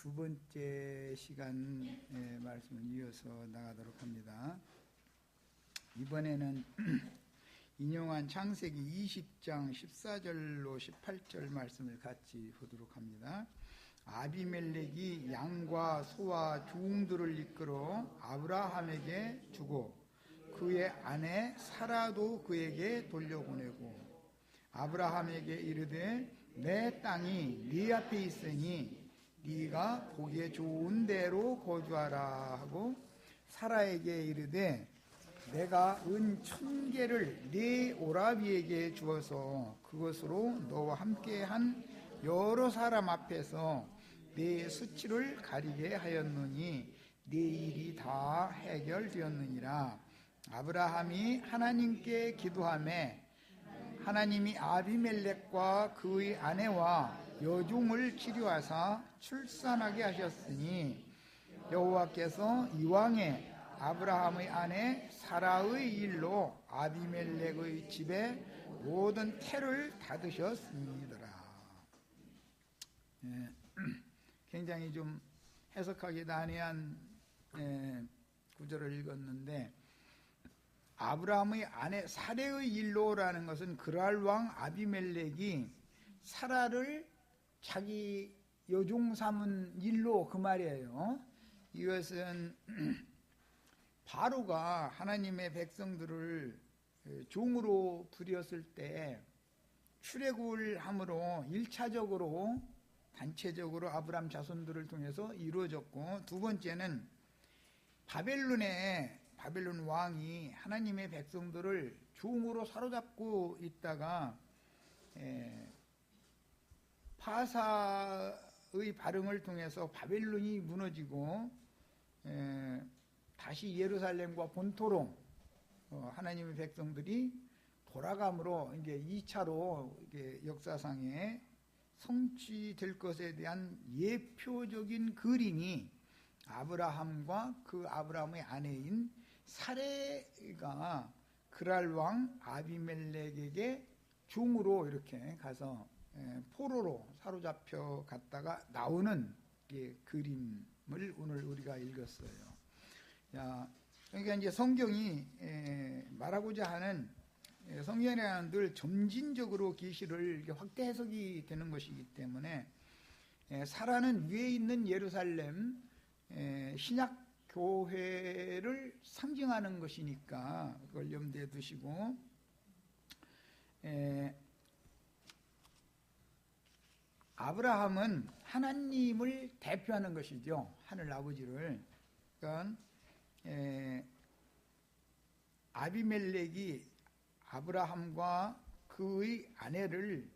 두 번째 시간 말씀을 이어서 나가도록 합니다. 이번에는 인용한 창세기 20장 14절로 18절 말씀을 같이 보도록 합니다. 아비멜렉이 양과 소와 종들을 이끌어 아브라함에게 주고 그의 아내 사라도 그에게 돌려보내고 아브라함에게 이르되 내 땅이 네 앞에 있으니 네가 보기에 좋은 데로 거주하라 하고 사라에게 이르되 내가 은 1000개를 네 오라비에게 주어서 그것으로 너와 함께한 여러 사람 앞에서 네 수치를 가리게 하였노니 네 일이 다 해결되었느니라. 아브라함이 하나님께 기도하매 하나님이 아비멜렉과 그의 아내와 여종을 치료하사 출산하게 하셨으니 여호와께서 이왕에 아브라함의 아내 사라의 일로 아비멜렉의 집에 모든 태를 닫으셨습니다. 굉장히 좀 해석하기 난해한 구절을 읽었는데, 아브라함의 아내 사레의 일로라는 것은 그랄 왕 아비멜렉이 사라를 자기 여종 삼은 일로 그 말이에요. 이것은 바로가 하나님의 백성들을 종으로 부렸을 때 출애굽을 함으로 1차적으로 단체적으로 아브라함 자손들을 통해서 이루어졌고, 두 번째는 바벨론 왕이 하나님의 백성들을 종으로 사로잡고 있다가 파사의 발흥을 통해서 바벨론이 무너지고 다시 예루살렘과 본토로 하나님의 백성들이 돌아감으로 이제 2차로 이게 역사상에 성취될 것에 대한 예표적인 그림이 아브라함과 그 아브라함의 아내인 사레가 그랄 왕 아비멜렉에게 종으로 이렇게 가서 포로로 사로잡혀 갔다가 나오는 그림을 오늘 우리가 읽었어요. 그러니까 이제 성경이 말하고자 하는, 성경에는 늘 점진적으로 계시를 확대 해석이 되는 것이기 때문에 사라는 위에 있는 예루살렘 신약 교회를 상징하는 것이니까 그걸 염두에 두시고, 아브라함은 하나님을 대표하는 것이죠. 하늘 아버지를. 그러니까 아비멜렉이 아브라함과 그의 아내를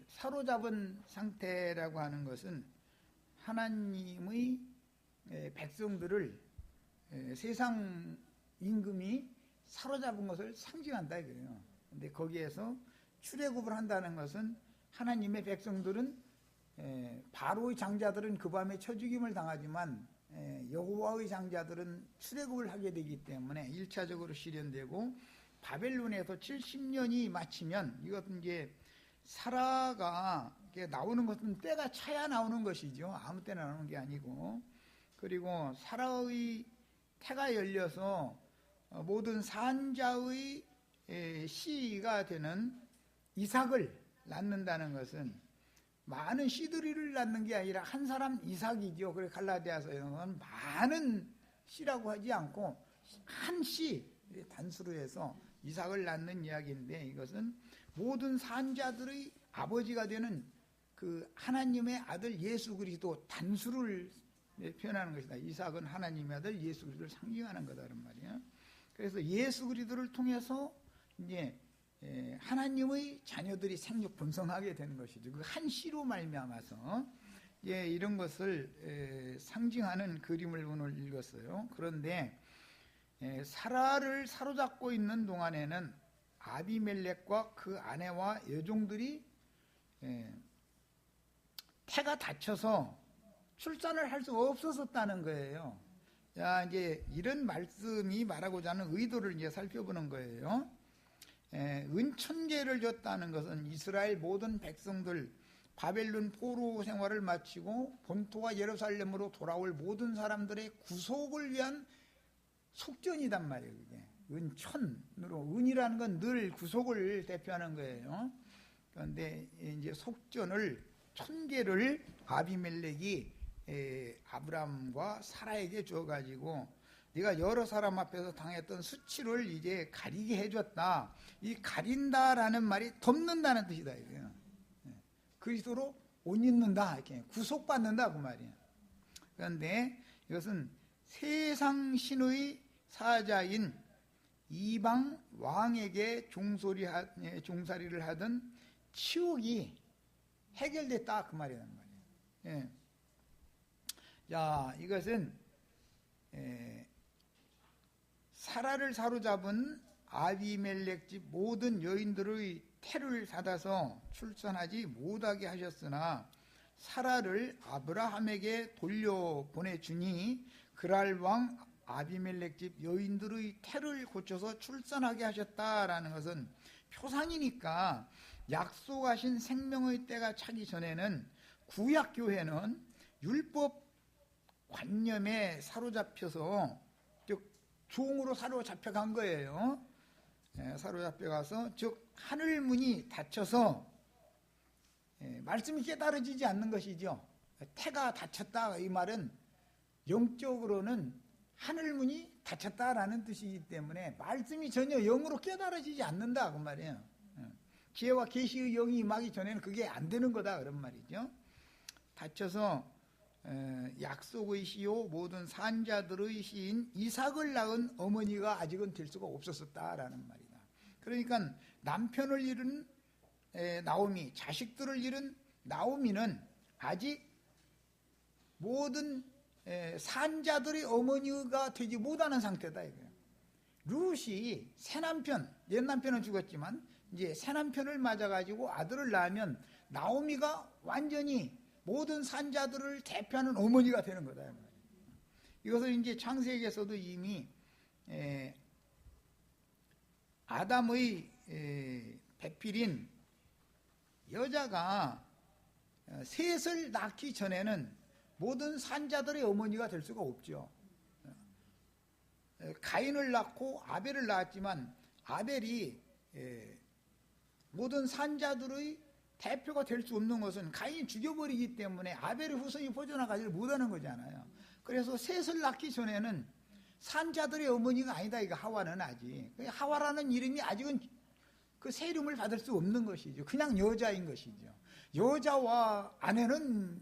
사로잡은 상태라고 하는 것은 하나님의 백성들을 세상 임금이 사로잡은 것을 상징한다 이거예요. 근데 거기에서 출애굽을 한다는 것은 하나님의 백성들은 바로의 장자들은 그 밤에 쳐죽임을 당하지만 여호와의 장자들은 출애굽을 하게 되기 때문에 1차적으로 실현되고, 바벨론에서 70년이 마치면, 이것은 이제 사라가 나오는 것은 때가 차야 나오는 것이죠. 아무 때나 나오는 게 아니고, 그리고 사라의 태가 열려서 모든 산자의 씨가 되는 이삭을 낳는다는 것은 많은 씨들이를 낳는 게 아니라 한 사람 이삭이죠. 그래 갈라디아서에는 많은 씨라고 하지 않고 한 씨 단수로 해서 이삭을 낳는 이야기인데, 이것은 모든 산자들의 아버지가 되는 그 하나님의 아들 예수 그리스도 단수를 표현하는 것이다. 이삭은 하나님의 아들 예수 그리스도를 상징하는 거다란 말이야. 그래서 예수 그리스도를 통해서 이제 하나님의 자녀들이 생육 번성하게 되는 것이죠. 그 한 씨로 말미암아서 이런 것을 상징하는 그림을 오늘 읽었어요. 그런데 사라를 사로잡고 있는 동안에는 아비멜렉과 그 아내와 여종들이 태가 닫혀서 출산을 할 수 없었다는 거예요. 이제 이런 말씀이 말하고자 하는 의도를 이제 살펴보는 거예요. 은 1000개를 줬다는 것은 이스라엘 모든 백성들 바벨론 포로 생활을 마치고 본토와 예루살렘으로 돌아올 모든 사람들의 구속을 위한 속전이단 말이에요. 그게 은천으로, 은이라는 건 늘 구속을 대표하는 거예요. 그런데 이제 속전을 1000개를 아비멜렉이 아브람과 사라에게 줘가지고 네가 여러 사람 앞에서 당했던 수치를 이제 가리게 해줬다. 이 가린다라는 말이 덮는다는 뜻이다 이거예요. 그리스도로 옷 입는다, 이렇게 구속받는다 그 말이에요. 그런데 이것은 세상 신의 사자인 이방 왕에게 종살이를 하던 치욕이 해결됐다 그 말이란 말이에요. 예. 자, 이것은 사라를 사로잡은 아비멜렉 집 모든 여인들의 태를 받아서 출산하지 못하게 하셨으나 사라를 아브라함에게 돌려보내주니 그랄 왕 아비멜렉 집 여인들의 태를 고쳐서 출산하게 하셨다라는 것은 표상이니까 약속하신 생명의 때가 차기 전에는 구약교회는 율법 관념에 사로잡혀서 즉 종으로 사로잡혀간 거예요. 사로잡혀가서 즉 하늘문이 닫혀서 말씀이 깨달아지지 않는 것이죠. 태가 닫혔다 이 말은 영적으로는 하늘문이 닫혔다라는 뜻이기 때문에 말씀이 전혀 영으로 깨달아지지 않는다 그 말이에요. 지혜와 계시의 영이 임하기 전에는 그게 안 되는 거다 그런 말이죠. 닫혀서 약속의 시요 모든 산자들의 시인 이삭을 낳은 어머니가 아직은 될 수가 없었다라는 말이다. 그러니까 남편을 잃은 나오미, 자식들을 잃은 나오미는 아직 모든 산자들의 어머니가 되지 못하는 상태다 이거예요. 룻이 새 남편, 옛 남편은 죽었지만 이제 새 남편을 맞아가지고 아들을 낳으면 나오미가 완전히 모든 산자들을 대표하는 어머니가 되는 거다. 이것을 이제 창세기에서도 이미 아담의 배필인 여자가 셋을 낳기 전에는 모든 산자들의 어머니가 될 수가 없죠. 가인을 낳고 아벨을 낳았지만 아벨이 모든 산자들의 대표가 될 수 없는 것은 가인이 죽여버리기 때문에 아벨의 후손이 퍼져나가지 못하는 거잖아요. 그래서 셋을 낳기 전에는 산자들의 어머니가 아니다 이거 하와는 아직. 하와라는 이름이 아직은 그 새 이름을 받을 수 없는 것이죠. 그냥 여자인 것이죠. 여자와 아내는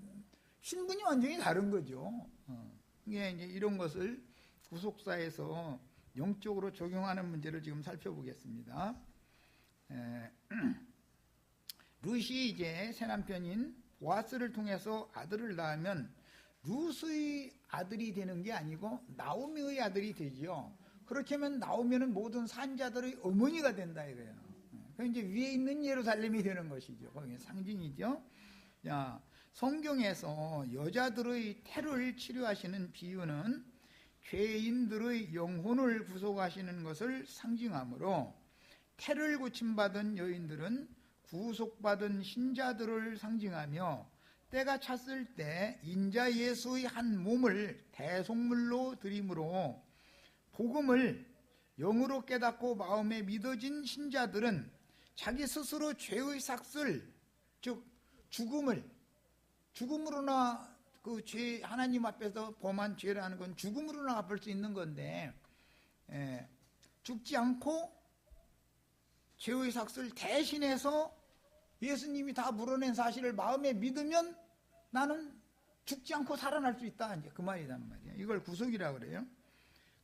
신분이 완전히 다른 거죠. 이게 이제 이런 것을 구속사에서 영적으로 적용하는 문제를 지금 살펴보겠습니다. 룻이 이제 새 남편인 보아스를 통해서 아들을 낳으면 룻의 아들이 되는 게 아니고 나오미의 아들이 되지요. 그렇게 하면 나오미는 모든 산자들의 어머니가 된다 이거예요. 그 이제 위에 있는 예루살렘이 되는 것이죠. 거기 상징이죠. 자, 성경에서 여자들의 태를 치료하시는 비유는 죄인들의 영혼을 구속하시는 것을 상징하므로 태를 고침받은 여인들은 구속받은 신자들을 상징하며 때가 찼을 때 인자 예수의 한 몸을 대속물로 드림으로 복음을 영으로 깨닫고 마음에 믿어진 신자들은 자기 스스로 죄의 삭슬 즉 죽음으로나 그 죄 하나님 앞에서 범한 죄라는 건 죽음으로나 갚을 수 있는 건데 죽지 않고 죄의 삭슬 대신해서 예수님이 다 물어낸 사실을 마음에 믿으면 나는 죽지 않고 살아날 수 있다 이제 그 말이란 말이에요. 이걸 구속이라고 그래요.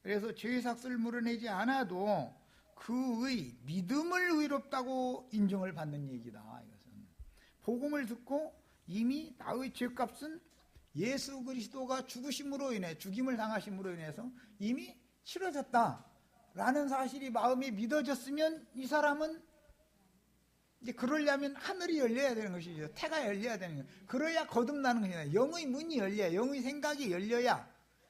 그래서 죄의 삭슬을 물어내지 않아도 그의 믿음을 의롭다고 인정을 받는 얘기다. 이것은 복음을 듣고 이미 나의 죄값은 예수 그리스도가 죽으심으로 인해 죽임을 당하심으로 인해서 이미 치러졌다라는 사실이 마음에 믿어졌으면 이 사람은 이제 그러려면 하늘이 열려야 되는 것이죠. 태가 열려야 되는 거예요. 그래야 거듭나는 것이다. 영의 문이 열려야, 영의 생각이 열려야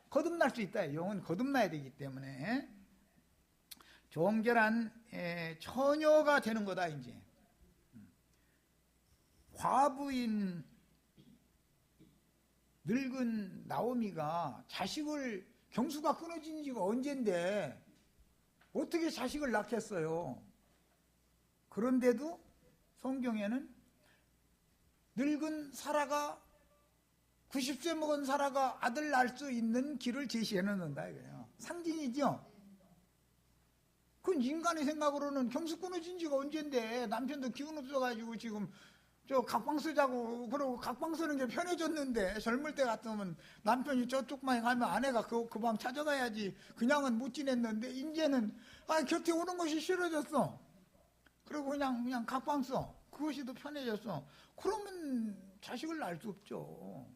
거듭날 수 있다. 영은 거듭나야 되기 때문에 정결한 처녀가 되는 거다 이제. 과부인 늙은 나오미가 자식을, 경수가 끊어진 지가 언젠데 어떻게 자식을 낳겠어요? 그런데도 성경에는 늙은 사라가, 90세 먹은 사라가 아들 낳을 수 있는 길을 제시해 놓는다 이거예요. 상징이죠. 그건 인간의 생각으로는 경수 끊어진 지가 언젠데, 남편도 기운 없어가지고 지금 저 각방 쓰자고 그러고 각방 쓰는 게 편해졌는데, 젊을 때 같으면 남편이 저쪽만 가면 아내가 그 방 찾아가야지 그냥은 못 지냈는데, 이제는 곁에 오는 것이 싫어졌어. 그리고 그냥 각방 써. 그것이 더 편해졌어. 그러면 자식을 낳을 수 없죠.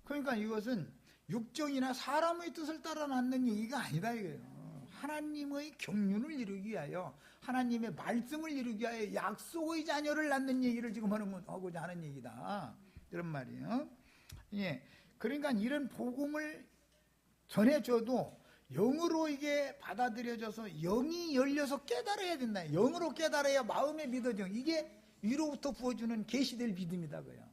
그러니까 이것은 육정이나 사람의 뜻을 따라 낳는 얘기가 아니다 이거예요. 하나님의 경륜을 이루기 위하여, 하나님의 말씀을 이루기 위하여 약속의 자녀를 낳는 얘기를 지금 하고자 하는 얘기다, 그런 말이에요. 예. 그러니까 이런 복음을 전해줘도 영으로 이게 받아들여져서 영이 열려서 깨달아야 된다. 영으로 깨달아야 마음에 믿어져. 이게 위로부터 부어주는 계시될 믿음이다 그래요.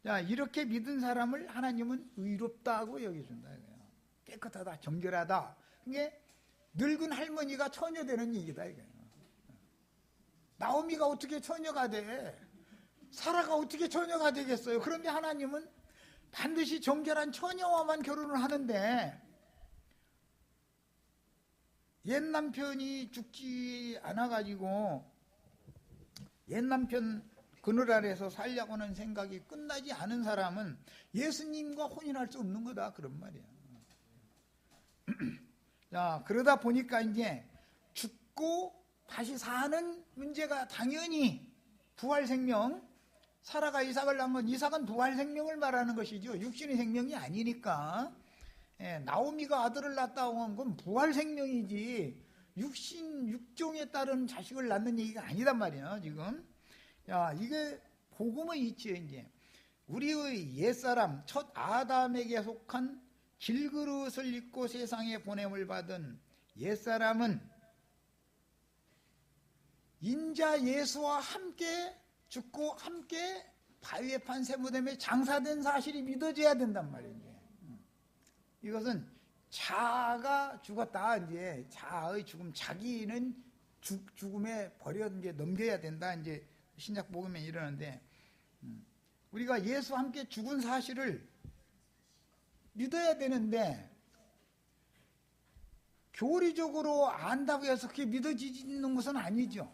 자, 이렇게 믿은 사람을 하나님은 의롭다고 여겨준다 이거예요. 깨끗하다, 정결하다. 이게 늙은 할머니가 처녀되는 얘기다 이거예요. 나오미가 어떻게 처녀가 돼? 사라가 어떻게 처녀가 되겠어요? 그런데 하나님은 반드시 정결한 처녀와만 결혼을 하는데, 옛 남편이 죽지 않아가지고 옛 남편 그늘 아래서 살려고 하는 생각이 끝나지 않은 사람은 예수님과 혼인할 수 없는 거다, 그런 말이야. 자, 그러다 보니까 이제 죽고 다시 사는 문제가 당연히 부활 생명, 사라가 이삭을 낳은 건 이삭은 부활 생명을 말하는 것이죠. 육신의 생명이 아니니까. 예, 나오미가 아들을 낳았다고 한 건 부활 생명이지 육종에 따른 자식을 낳는 얘기가 아니단 말이야 지금. 야, 이게 복음의 이치예요. 이제 우리의 옛사람 첫 아담에게 속한 질그릇을 입고 세상에 보냄을 받은 옛사람은 인자 예수와 함께 죽고 함께 바위에 판 쇠무덤에 장사된 사실이 믿어져야 된단 말이에요. 이것은 자아가 죽었다. 이제 자아의 죽음, 자기는 죽음에 버려 이제 넘겨야 된다. 이제 신약 복음에 이러는데, 우리가 예수와 함께 죽은 사실을 믿어야 되는데, 교리적으로 안다고 해서 그게 믿어지는 것은 아니죠.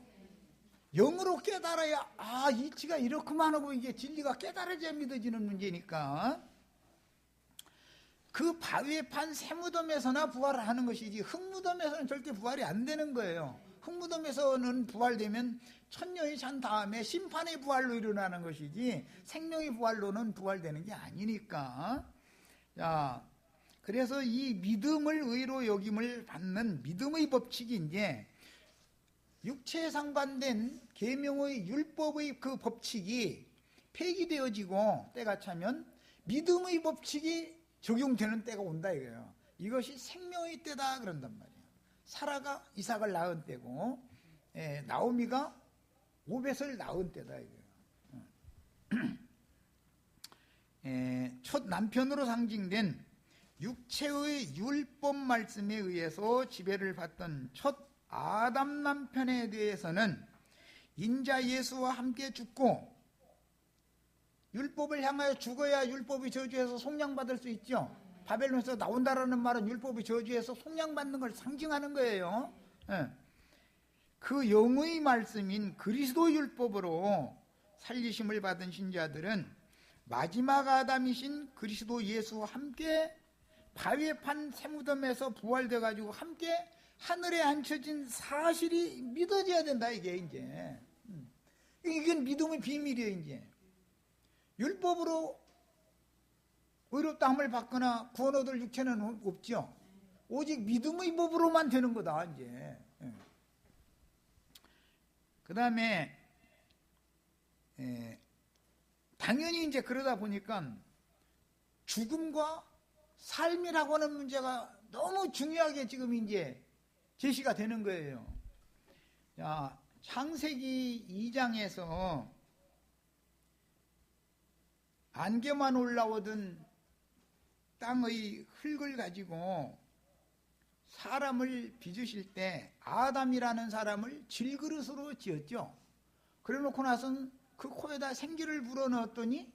영으로 깨달아야, 이치가 이렇구만 하고 이게 진리가 깨달아져야 믿어지는 문제니까, 그 바위에 판 쇠무덤에서나 부활을 하는 것이지 흙무덤에서는 절대 부활이 안 되는 거예요. 흙무덤에서는 부활되면 천년이 잔 다음에 심판의 부활로 일어나는 것이지 생명의 부활로는 부활되는 게 아니니까. 자, 그래서 이 믿음을 의로 여김을 받는 믿음의 법칙이 이제 육체에 상반된 계명의 율법의 그 법칙이 폐기되어지고 때가 차면 믿음의 법칙이 적용되는 때가 온다 이거예요. 이것이 생명의 때다 그런단 말이에요. 사라가 이삭을 낳은 때고, 나오미가 오벳을 낳은 때다 이거예요. 첫 남편으로 상징된 육체의 율법 말씀에 의해서 지배를 받던 첫 아담 남편에 대해서는 인자 예수와 함께 죽고, 율법을 향하여 죽어야 율법이 저주해서 속량받을 수 있죠. 바벨론에서 나온다라는 말은 율법이 저주해서 속량받는 걸 상징하는 거예요. 그 영의 말씀인 그리스도 율법으로 살리심을 받은 신자들은 마지막 아담이신 그리스도 예수와 함께 바위에 판 쇠무덤에서 부활돼 가지고 함께 하늘에 앉혀진 사실이 믿어져야 된다. 이게 이제 이건 믿음의 비밀이에요. 이제 율법으로 의롭다함을 받거나 구원 얻을 육체는 없죠. 오직 믿음의 법으로만 되는 거다 이제. 그 다음에 당연히 이제 그러다 보니까 죽음과 삶이라고 하는 문제가 너무 중요하게 지금 이제 제시가 되는 거예요. 자, 창세기 2장에서 안개만 올라오던 땅의 흙을 가지고 사람을 빚으실 때 아담이라는 사람을 질그릇으로 지었죠. 그래 놓고 나선 그 코에다 생기를 불어넣었더니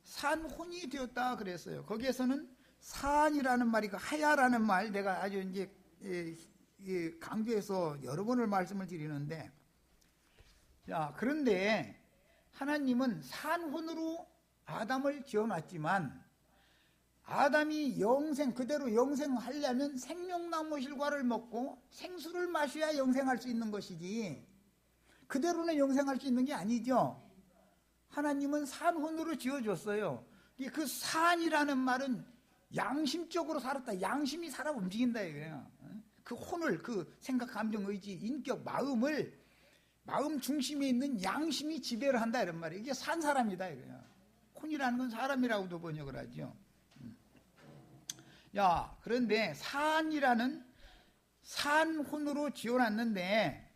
산혼이 되었다 그랬어요. 거기에서는 산이라는 말이 그 하야라는 말, 내가 아주 이제 강조해서 여러 번을 말씀을 드리는데, 자, 그런데 하나님은 산혼으로 아담을 지어놨지만 아담이 영생, 그대로 영생하려면 생명나무 실과를 먹고 생수를 마셔야 영생할 수 있는 것이지 그대로는 영생할 수 있는 게 아니죠. 하나님은 산혼으로 지어줬어요. 그 산이라는 말은 양심적으로 살았다. 양심이 살아 움직인다 이거예요. 그 혼을, 그 생각, 감정, 의지, 인격, 마음을, 마음 중심에 있는 양심이 지배를 한다 이런 말이에요. 이게 산 사람이다 이거예요. 혼이라는 건 사람이라고도 번역을 하죠. 야, 그런데 산이라는 산혼으로 지어놨는데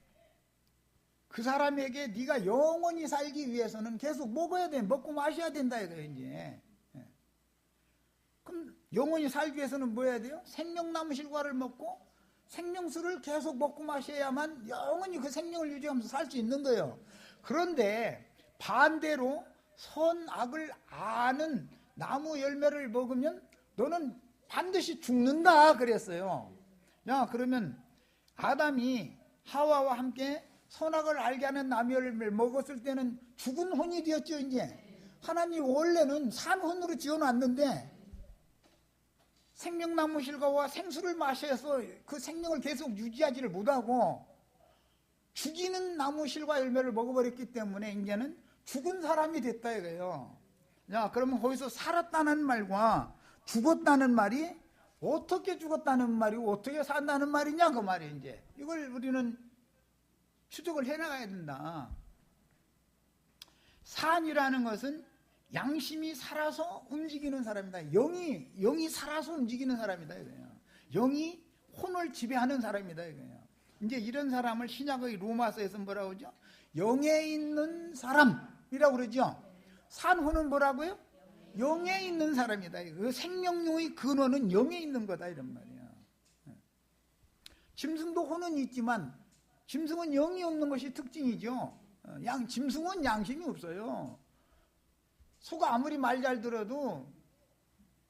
그 사람에게 네가 영원히 살기 위해서는 계속 먹어야 돼. 먹고 마셔야 된다 이거예요 이제. 그럼 영원히 살기 위해서는 뭐 해야 돼요? 생명나무 실과를 먹고 생명수를 계속 먹고 마셔야만 영원히 그 생명을 유지하면서 살 수 있는 거예요. 그런데 반대로 선악을 아는 나무 열매를 먹으면 너는 반드시 죽는다 그랬어요. 야, 그러면 아담이 하와와 함께 선악을 알게 하는 나무 열매를 먹었을 때는 죽은 혼이 되었죠. 이제 하나님 원래는 산혼으로 지어놨는데 생명나무 실과와 생수를 마셔서 그 생명을 계속 유지하지를 못하고 죽이는 나무 실과 열매를 먹어버렸기 때문에 이제는 죽은 사람이 됐다 이거예요. 자, 그러면 거기서 살았다는 말과 죽었다는 말이 어떻게 죽었다는 말이고 어떻게 산다는 말이냐 그 말이에요. 이제 이걸 우리는 추적을 해나가야 된다. 산이라는 것은 양심이 살아서 움직이는 사람이다. 영이 살아서 움직이는 사람이다 이거예요. 영이 혼을 지배하는 사람이다 이거예요. 이제 이런 사람을 신약의 로마서에서 뭐라고 하죠? 영에 있는 사람이라고 그러죠. 산혼은 뭐라고요? 영에 있는 사람이다. 그 생명력의 근원은 영에 있는 거다 이런 말이야. 짐승도 혼은 있지만 짐승은 영이 없는 것이 특징이죠. 짐승은 양심이 없어요. 소가 아무리 말 잘 들어도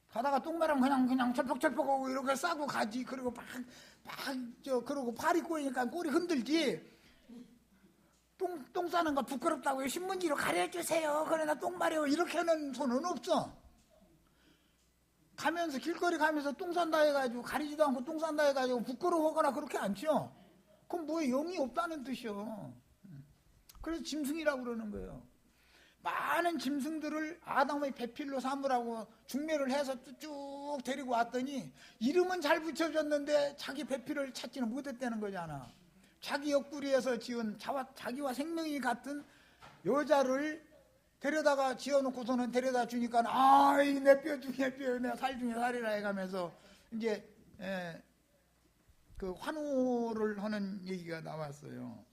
가다가 똥마랑 그냥 철퍽철퍽하고 이렇게 싸고 가지. 그리고 그러고 발이 꼬이니까 꼬리 흔들지. 똥 싸는 거 부끄럽다고 신문지로 가려주세요. 그러나 똥 마려워. 이렇게 하는 소는 없어. 가면서 길거리 가면서 똥 싼다 해가지고 가리지도 않고 똥 싼다 해가지고 부끄러워하거나 그렇게 않죠. 그럼 뭐 영이 없다는 뜻이요. 그래서 짐승이라고 그러는 거예요. 많은 짐승들을 아담의 배필로 삼으라고 중매를 해서 쭉 데리고 왔더니 이름은 잘 붙여줬는데 자기 배필을 찾지는 못했다는 거잖아. 자기 옆구리에서 지은 자기와 생명이 같은 여자를 데려다가 지어놓고서는 데려다 주니까 아이 내 뼈 중에 뼈, 내 살 중에 살이라 해가면서 이제 그 환호를 하는 얘기가 나왔어요.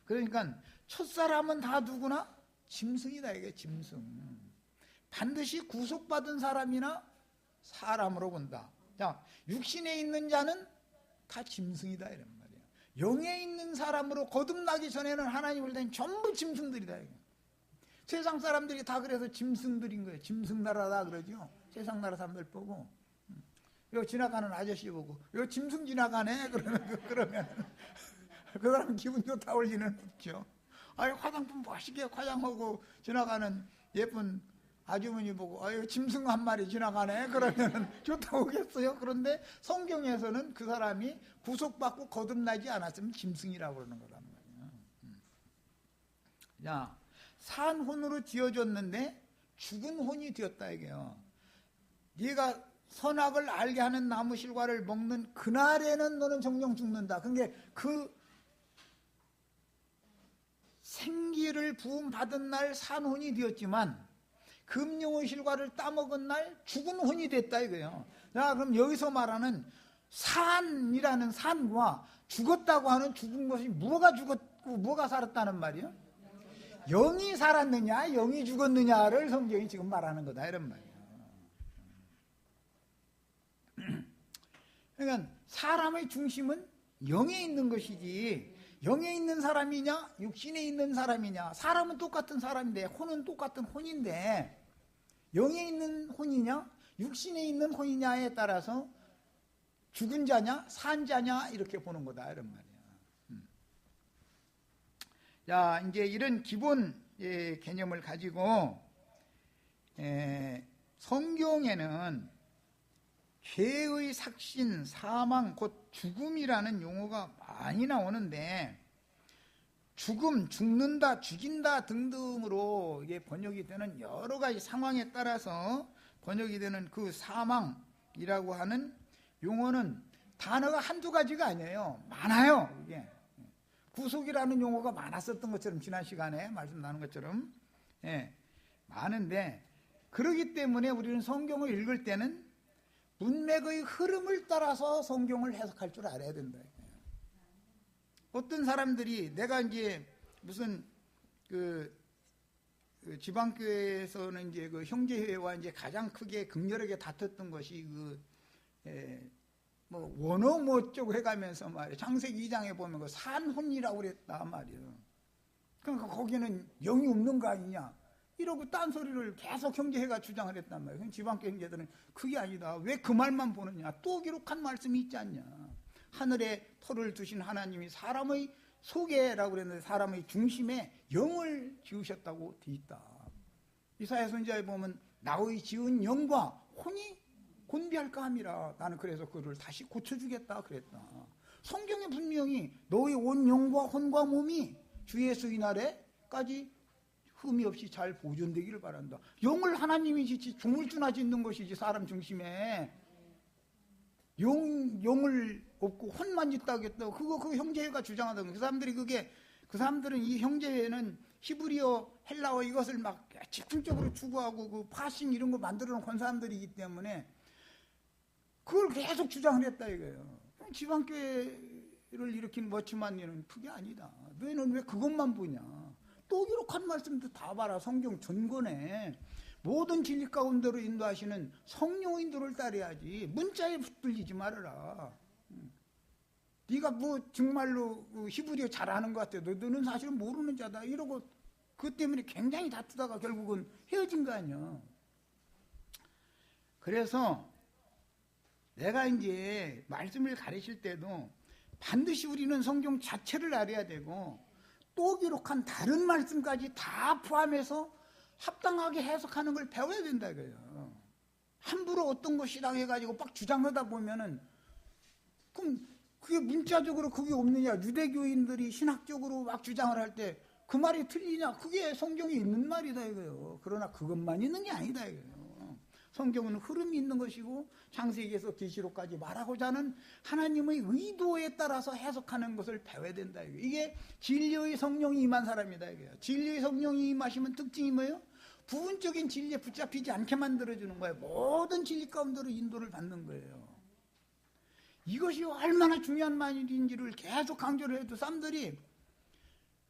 그러니까 첫사람은 다 누구나 짐승이다 이게 짐승. 반드시 구속받은 사람이나 사람으로 본다. 자, 육신에 있는 자는 다 짐승이다 이런 말이에요. 영에 있는 사람으로 거듭나기 전에는 하나님을 된 전부 짐승들이다. 이게. 세상 사람들이 다 그래서 짐승들인 거예요. 짐승 나라다 그러죠. 세상 나라 사람들 보고 요 지나가는 아저씨 보고 요 짐승 지나가네 그러면 그 사람 기분 좋다 올 리는 없죠. 아유 화장품 멋있게 화장하고 지나가는 예쁜 아주머니 보고 아유 짐승 한 마리 지나가네 그러면 좋다 오겠어요. 그런데 성경에서는 그 사람이 구속받고 거듭나지 않았으면 짐승이라고 그러는 거란 말이에요. 자, 산혼으로 지어졌는데 죽은 혼이 되었다 이게요. 네가 선악을 알게 하는 나무 실과를 먹는 그날에는 너는 정령 죽는다. 그게 그 생기를 부음 받은 날 산혼이 되었지만 금령의 실과를 따먹은 날 죽은 혼이 됐다 이거예요. 자, 그럼 여기서 말하는 산이라는 산과 죽었다고 하는 죽은 것이 뭐가 죽었고 뭐가 살았다는 말이에요? 영이 살았느냐, 영이 죽었느냐를 성경이 지금 말하는 거다 이런 말이에요. 그러니까 사람의 중심은 영에 있는 것이지, 영에 있는 사람이냐 육신에 있는 사람이냐. 사람은 똑같은 사람인데, 혼은 똑같은 혼인데, 영에 있는 혼이냐 육신에 있는 혼이냐에 따라서 죽은 자냐 산 자냐 이렇게 보는 거다 이런 말이야. 자, 이제 이런 기본 개념을 가지고 성경에는 죄의 삭신, 사망, 곧 죽음이라는 용어가 많이 나오는데, 죽음, 죽는다, 죽인다 등등으로 이게 번역이 되는 여러 가지 상황에 따라서 번역이 되는 그 사망이라고 하는 용어는 단어가 한두 가지가 아니에요. 많아요. 이게 구속이라는 용어가 많았었던 것처럼, 지난 시간에 말씀 나눈 것처럼 많은데, 그러기 때문에 우리는 성경을 읽을 때는 문맥의 흐름을 따라서 성경을 해석할 줄 알아야 된다. 어떤 사람들이, 내가 이제 무슨 그 지방교회에서는 이제 그 형제회와 이제 가장 크게 극렬하게 다퉜던 것이 뭐 원어 뭐 쪽 해가면서 말이에요. 창세기 2장에 보면 그 산혼이라고 그랬단 말이에요. 그러니까 거기는 영이 없는 거 아니냐 이러고 딴소리를 계속 형제회가 주장을 했단 말이에요. 지방교 형제들은 그게 아니다. 왜 그 말만 보느냐. 또 기록한 말씀이 있지 않냐. 하늘에 터를 두신 하나님이 사람의 속에라고 그랬는데, 사람의 중심에 영을 지으셨다고 돼 있다. 이사야 선지자에 보면 나의 지은 영과 혼이 곤비할까 함이라. 나는 그래서 그를 다시 고쳐주겠다 그랬다. 성경에 분명히 너의 온 영과 혼과 몸이 주 예수의 날에까지 흠이 없이 잘 보존되기를 바란다. 영을 하나님이 짓지 조물주나 짓는 것이지, 사람 중심에 영을 없고 혼만 짓다고 했다고. 그거 형제회가 주장하던, 그 사람들은 이 형제회는 히브리어, 헬라어 이것을 막 집중적으로 추구하고 그 파싱 이런 거 만들어 놓은 사람들이기 때문에 그걸 계속 주장을 했다 이거예요. 지방교회를 일으킨 머치만니는 그게 아니다. 너희는 왜 그것만 보냐. 또 기록한 말씀도 다 봐라. 성경 전권에 모든 진리 가운데로 인도하시는 성령 인도를 따라야지 문자에 붙들리지 말아라. 네가 뭐 정말로 히브리어 잘하는 것 같아. 너는 사실은 모르는 자다. 이러고 그 때문에 굉장히 다투다가 결국은 헤어진 거 아니야. 그래서 내가 이제 말씀을 가르칠 때도 반드시 우리는 성경 자체를 알아야 되고, 또 기록한 다른 말씀까지 다 포함해서 합당하게 해석하는 걸 배워야 된다 이거예요. 함부로 어떤 것이라고 해가지고 막 주장하다 보면은, 그럼 그게 문자적으로 그게 없느냐. 유대교인들이 신학적으로 막 주장을 할 때 그 말이 틀리냐. 그게 성경에 있는 말이다 이거예요. 그러나 그것만 있는 게 아니다 이거예요. 성경은 흐름이 있는 것이고, 창세기에서 계시록까지 말하고자 하는 하나님의 의도에 따라서 해석하는 것을 배워야 된다 이거예요. 이게 진리의 성령이 임한 사람이다 이거예요. 진리의 성령이 임하시면 특징이 뭐예요? 부분적인 진리에 붙잡히지 않게 만들어주는 거예요. 모든 진리 가운데로 인도를 받는 거예요. 이것이 얼마나 중요한 말인지를 계속 강조를 해도 사람들이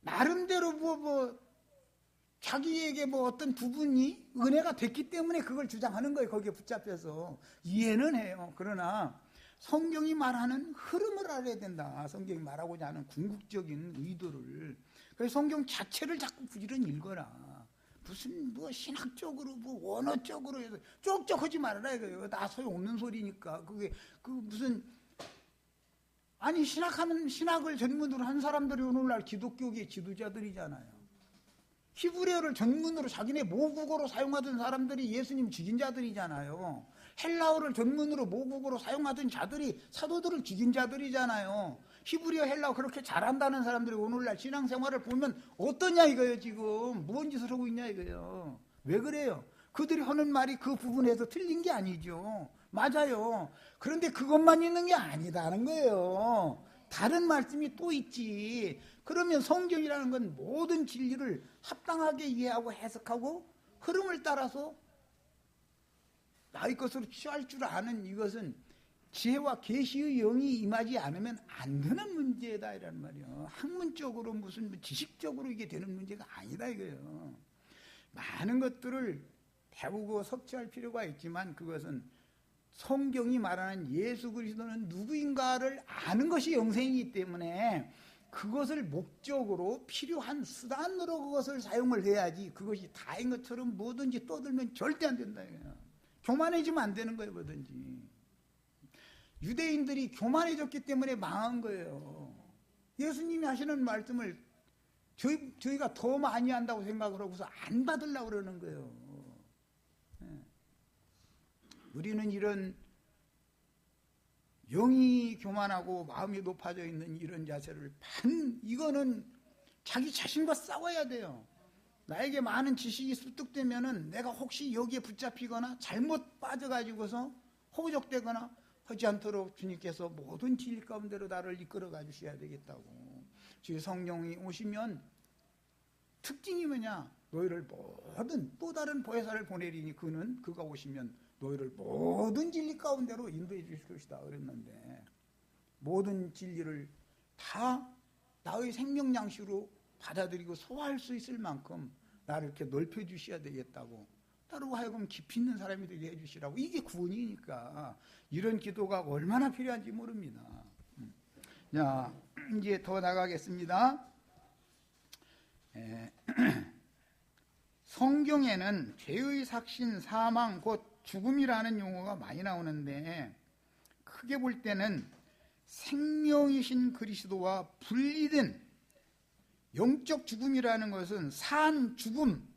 나름대로 자기에게 어떤 부분이 은혜가 됐기 때문에 그걸 주장하는 거예요. 거기에 붙잡혀서 이해는 해요. 그러나 성경이 말하는 흐름을 알아야 된다. 성경이 말하고자 하는 궁극적인 의도를. 그래서 성경 자체를 자꾸 부지런히 읽어라. 무슨 신학적으로 원어적으로 해서 쪽쪽하지 말아라 이거예요. 다 소용없는 소리니까. 그게 무슨, 아니 신학을 전문으로 한 사람들이 오늘날 기독교계 지도자들이잖아요. 히브리어를 전문으로 자기네 모국어로 사용하던 사람들이 예수님 죽인 자들이잖아요. 헬라어를 전문으로 모국어로 사용하던 자들이 사도들을 죽인 자들이잖아요. 히브리어 헬라어 그렇게 잘한다는 사람들이 오늘날 신앙생활을 보면 어떠냐 이거예요. 지금 뭔 짓을 하고 있냐 이거예요. 왜 그래요? 그들이 하는 말이 그 부분에서 틀린 게 아니죠. 맞아요. 그런데 그것만 있는 게 아니다는 거예요. 다른 말씀이 또 있지. 그러면 성경이라는 건 모든 진리를 합당하게 이해하고 해석하고 흐름을 따라서 나의 것으로 취할 줄 아는, 이것은 지혜와 계시의 영이 임하지 않으면 안 되는 문제다 이란 말이에요. 학문적으로 무슨 지식적으로 이게 되는 문제가 아니다 이거예요. 많은 것들을 배우고 섭취할 필요가 있지만 그것은 성경이 말하는 예수 그리스도는 누구인가를 아는 것이 영생이기 때문에 그것을 목적으로 필요한 수단으로 그것을 사용을 해야지 그것이 다인 것처럼 뭐든지 떠들면 절대 안 된다 이거예요. 교만해지면 안 되는 거예요. 뭐든지 유대인들이 교만해졌기 때문에 망한 거예요. 예수님이 하시는 말씀을 저희가 더 많이 한다고 생각을 하고서 안 받으려고 그러는 거예요. 우리는 이런 영이 교만하고 마음이 높아져 있는 이런 자세를 이거는 자기 자신과 싸워야 돼요. 나에게 많은 지식이 습득되면은 내가 혹시 여기에 붙잡히거나 잘못 빠져가지고서 허우적대거나 하지 않도록 주님께서 모든 진리 가운데로 나를 이끌어가 주셔야 되겠다고. 주의 성령이 오시면 특징이 뭐냐? 너희를 모든 또 다른 보혜사를 보내리니 그가 오시면 너희를 모든 진리 가운데로 인도해 주실 것이다 그랬는데 모든 진리를 다 나의 생명 양식으로 받아들이고 소화할 수 있을 만큼 나를 이렇게 넓혀 주셔야 되겠다고 따로 하여금 깊이 있는 사람이 되게 해주시라고. 이게 구원이니까 이런 기도가 얼마나 필요한지 모릅니다. 자, 이제 더 나가겠습니다. 성경에는 죄의 삭신, 사망, 곧 죽음이라는 용어가 많이 나오는데 크게 볼 때는 생명이신 그리스도와 분리된 영적 죽음이라는 것은 죽음,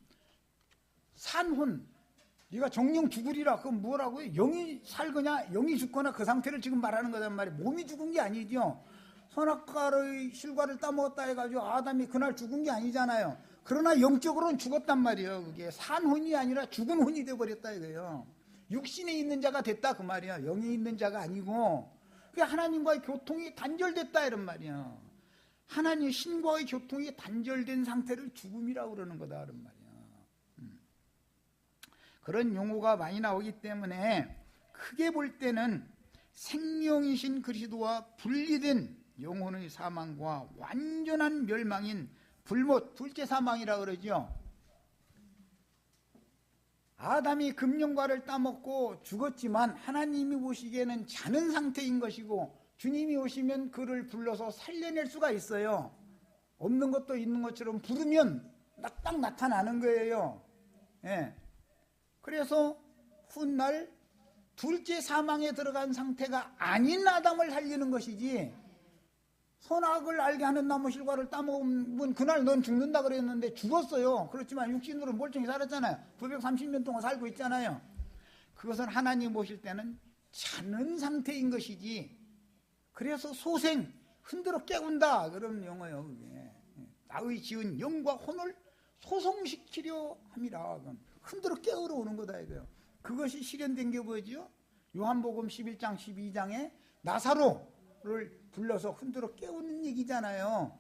산혼, 네가 정령 죽으리라. 그건 뭐라고요? 영이 살거나 영이 죽거나 그 상태를 지금 말하는 거단 말이에요. 몸이 죽은 게 아니죠. 선악과의 실과를 따먹었다 해가지고 아담이 그날 죽은 게 아니잖아요. 그러나 영적으로는 죽었단 말이에요. 그게 산혼이 아니라 죽은 혼이 되어버렸다 이거예요. 육신에 있는 자가 됐다 그 말이에요. 영에 있는 자가 아니고 그게 하나님과의 교통이 단절됐다 이런 말이에요. 하나님 신과의 교통이 단절된 상태를 죽음이라고 그러는 거다 그런 말이에요. 그런 용어가 많이 나오기 때문에 크게 볼 때는 생명이신 그리스도와 분리된 영혼의 사망과 완전한 멸망인 불못, 둘째 사망이라고 그러죠. 아담이 금령과를 따먹고 죽었지만 하나님이 보시기에는 자는 상태인 것이고 주님이 오시면 그를 불러서 살려낼 수가 있어요. 없는 것도 있는 것처럼 부르면 딱 나타나는 거예요. 예. 그래서 훗날 둘째 사망에 들어간 상태가 아닌 아담을 살리는 것이지 선악을 알게 하는 나무 실과를 따먹으면 그날 넌 죽는다 그랬는데 죽었어요. 그렇지만 육신으로 멀쩡히 살았잖아요. 930년 동안 살고 있잖아요. 그것은 하나님 보실 때는 자는 상태인 것이지 그래서 소생, 흔들어 깨운다 그런 용어예요. 그게. 나의 지은 영과 혼을 소송시키려 함이라. 흔들어 깨우러 오는 거다 이거예요. 그것이 실현된 게 뭐죠? 요한복음 11장 12장에 나사로를 불러서 흔들어 깨우는 얘기잖아요.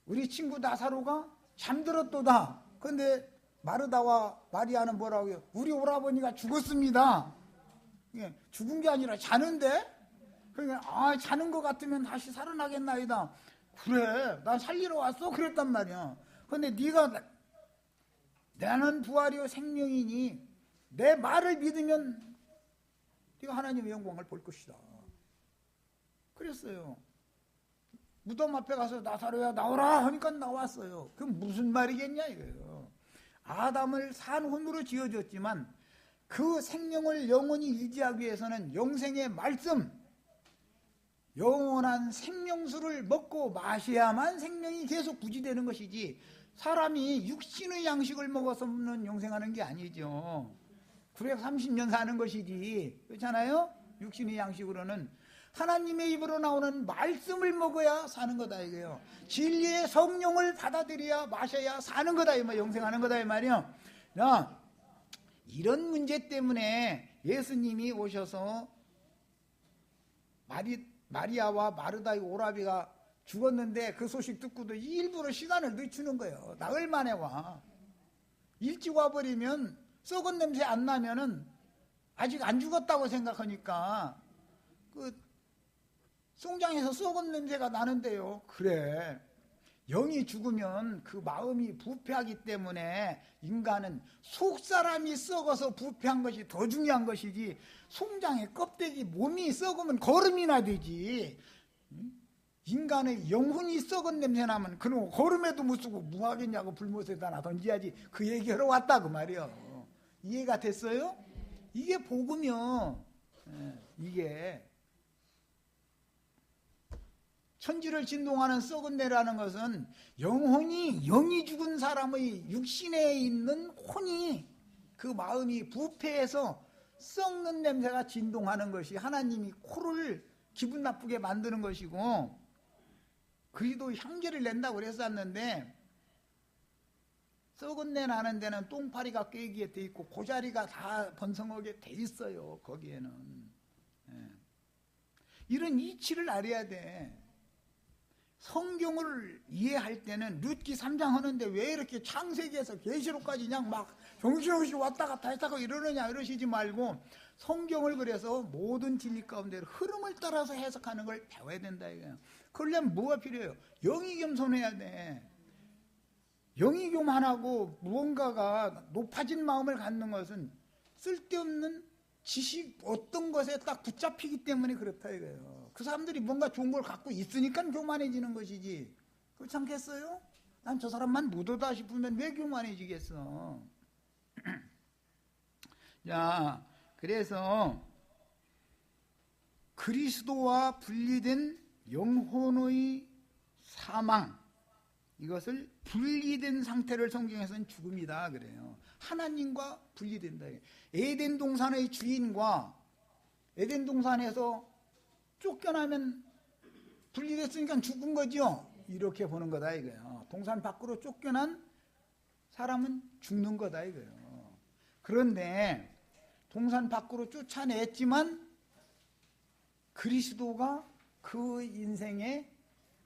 우리 친구 나사로가 잠들었도다. 그런데 마르다와 마리아는 뭐라고 해요? 우리 오라버니가 죽었습니다. 죽은 게 아니라 자는데? 그러니까 자는 것 같으면 다시 살아나겠나이다. 그래, 난 살리러 왔어 그랬단 말이야. 그런데 네가 나는 부활이요 생명이니 내 말을 믿으면 네가 하나님의 영광을 볼 것이다. 그랬어요. 무덤 앞에 가서 나사로야 나오라 하니까 나왔어요. 그럼 무슨 말이겠냐 이거예요. 아담을 산혼으로 지어줬지만 그 생명을 영원히 유지하기 위해서는 영생의 말씀, 영원한 생명수를 먹고 마셔야만 생명이 계속 유지되는 것이지 사람이 육신의 양식을 먹어서는 영생하는 게 아니죠. 930년 사는 것이지. 그렇잖아요? 육신의 양식으로는 하나님의 입으로 나오는 말씀을 먹어야 사는 거다 이거예요. 진리의 성령을 받아들여야 마셔야 사는 거다 이 말, 영생하는 거다 이 말이요. 자, 이런 문제 때문에 예수님이 오셔서 마리아와 마르다의 오라비가 죽었는데 그 소식 듣고도 일부러 시간을 늦추는 거예요. 나흘 만에 와. 일찍 와버리면 썩은 냄새 안 나면은 아직 안 죽었다고 생각하니까 그 송장에서 썩은 냄새가 나는데요. 그래. 영이 죽으면 그 마음이 부패하기 때문에 인간은 속사람이 썩어서 부패한 것이 더 중요한 것이지, 송장의 껍데기 몸이 썩으면 거름이나 되지. 인간의 영혼이 썩은 냄새 나면 그놈 거름에도 못 쓰고 뭐하겠냐고 불못에다 놔 던져야지. 그 얘기하러 왔다 그 말이요. 이해가 됐어요? 이게 복음이요. 이게 천지를 진동하는 썩은 내라는 것은 영이 죽은 사람의 육신에 있는 혼이, 그 마음이 부패해서 썩는 냄새가 진동하는 것이 하나님이 코를 기분 나쁘게 만드는 것이고, 그리도 향기를 낸다고 그랬었는데 썩은 내 나는 데는 똥파리가 꿰기에 돼 있고 고자리가 다 번성하게 돼 있어요. 거기에는. 이런 이치를 알아야 돼. 성경을 이해할 때는 룻기 3장 하는데 왜 이렇게 창세기에서 계시록까지 그냥 막 정신없이 왔다 갔다 했다고 이러느냐 이러시지 말고, 성경을 그래서 모든 진리 가운데 흐름을 따라서 해석하는 걸 배워야 된다 이거예요. 그러려면 뭐가 필요해요? 영이 겸손해야 돼. 영이 교만하고 무언가가 높아진 마음을 갖는 것은 쓸데없는 지식 어떤 것에 딱 붙잡히기 때문에 그렇다 이거예요. 그 사람들이 뭔가 좋은 걸 갖고 있으니까 교만해지는 것이지, 그렇지 않겠어요? 난 저 사람만 못하다 싶으면 왜 교만해지겠어? 자, 그래서 그리스도와 분리된 영혼의 사망, 이것을 분리된 상태를 성경에서는 죽음이다 그래요. 하나님과 분리된다. 에덴 동산의 주인과 에덴 동산에서 쫓겨나면 분리됐으니까 죽은 거죠. 이렇게 보는 거다 이거예요. 동산 밖으로 쫓겨난 사람은 죽는 거다 이거예요. 그런데 동산 밖으로 쫓아냈지만 그리스도가 그 인생에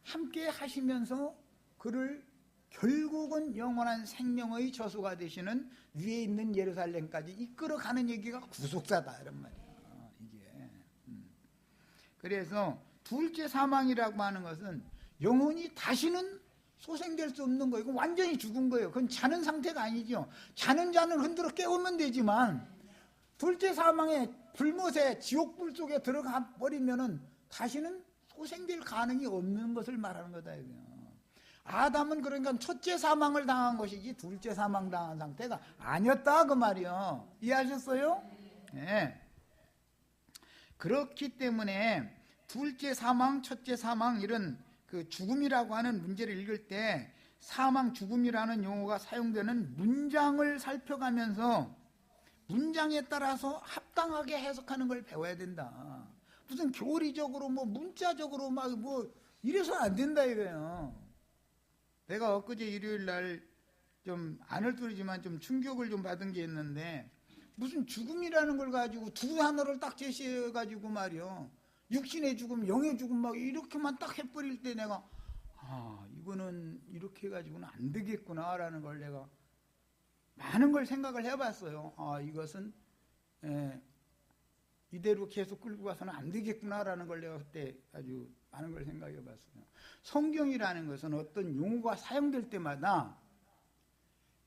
함께 하시면서 그를 결국은 영원한 생명의 저수가 되시는 위에 있는 예루살렘까지 이끌어가는 얘기가 구속사다 이런 말이에요. 이게. 그래서 둘째 사망이라고 하는 것은 영혼이 다시는 소생될 수 없는 거예요. 이건 완전히 죽은 거예요. 그건 자는 상태가 아니죠. 자는 자는 흔들어 깨우면 되지만, 둘째 사망의 불못에 지옥불 속에 들어가 버리면은 다시는 소생될 가능이 없는 것을 말하는 거다 이거예요. 아담은 그러니까 첫째 사망을 당한 것이지 둘째 사망 당한 상태가 아니었다 그 말이요. 이해하셨어요? 네. 그렇기 때문에 둘째 사망, 첫째 사망 이런 그 죽음이라고 하는 문제를 읽을 때 사망, 죽음이라는 용어가 사용되는 문장을 살펴가면서 문장에 따라서 합당하게 해석하는 걸 배워야 된다. 무슨 교리적으로 뭐 문자적으로 막 뭐 이래서 안 된다 이거예요. 내가 엊그제 일요일 날 좀 안을 뚫리지만 좀 충격을 좀 받은 게 있는데, 무슨 죽음이라는 걸 가지고 두 단어를 딱 제시해 가지고 말이요, 육신의 죽음, 영의 죽음 막 이렇게만 딱 해버릴 때 내가 이거는 이렇게 해가지고는 안 되겠구나라는 걸 내가 많은 걸 생각을 해봤어요. 이것은 이대로 계속 끌고 가서는 안 되겠구나라는 걸 내가 그때 아주 많은 걸 생각해봤어요. 성경이라는 것은 어떤 용어가 사용될 때마다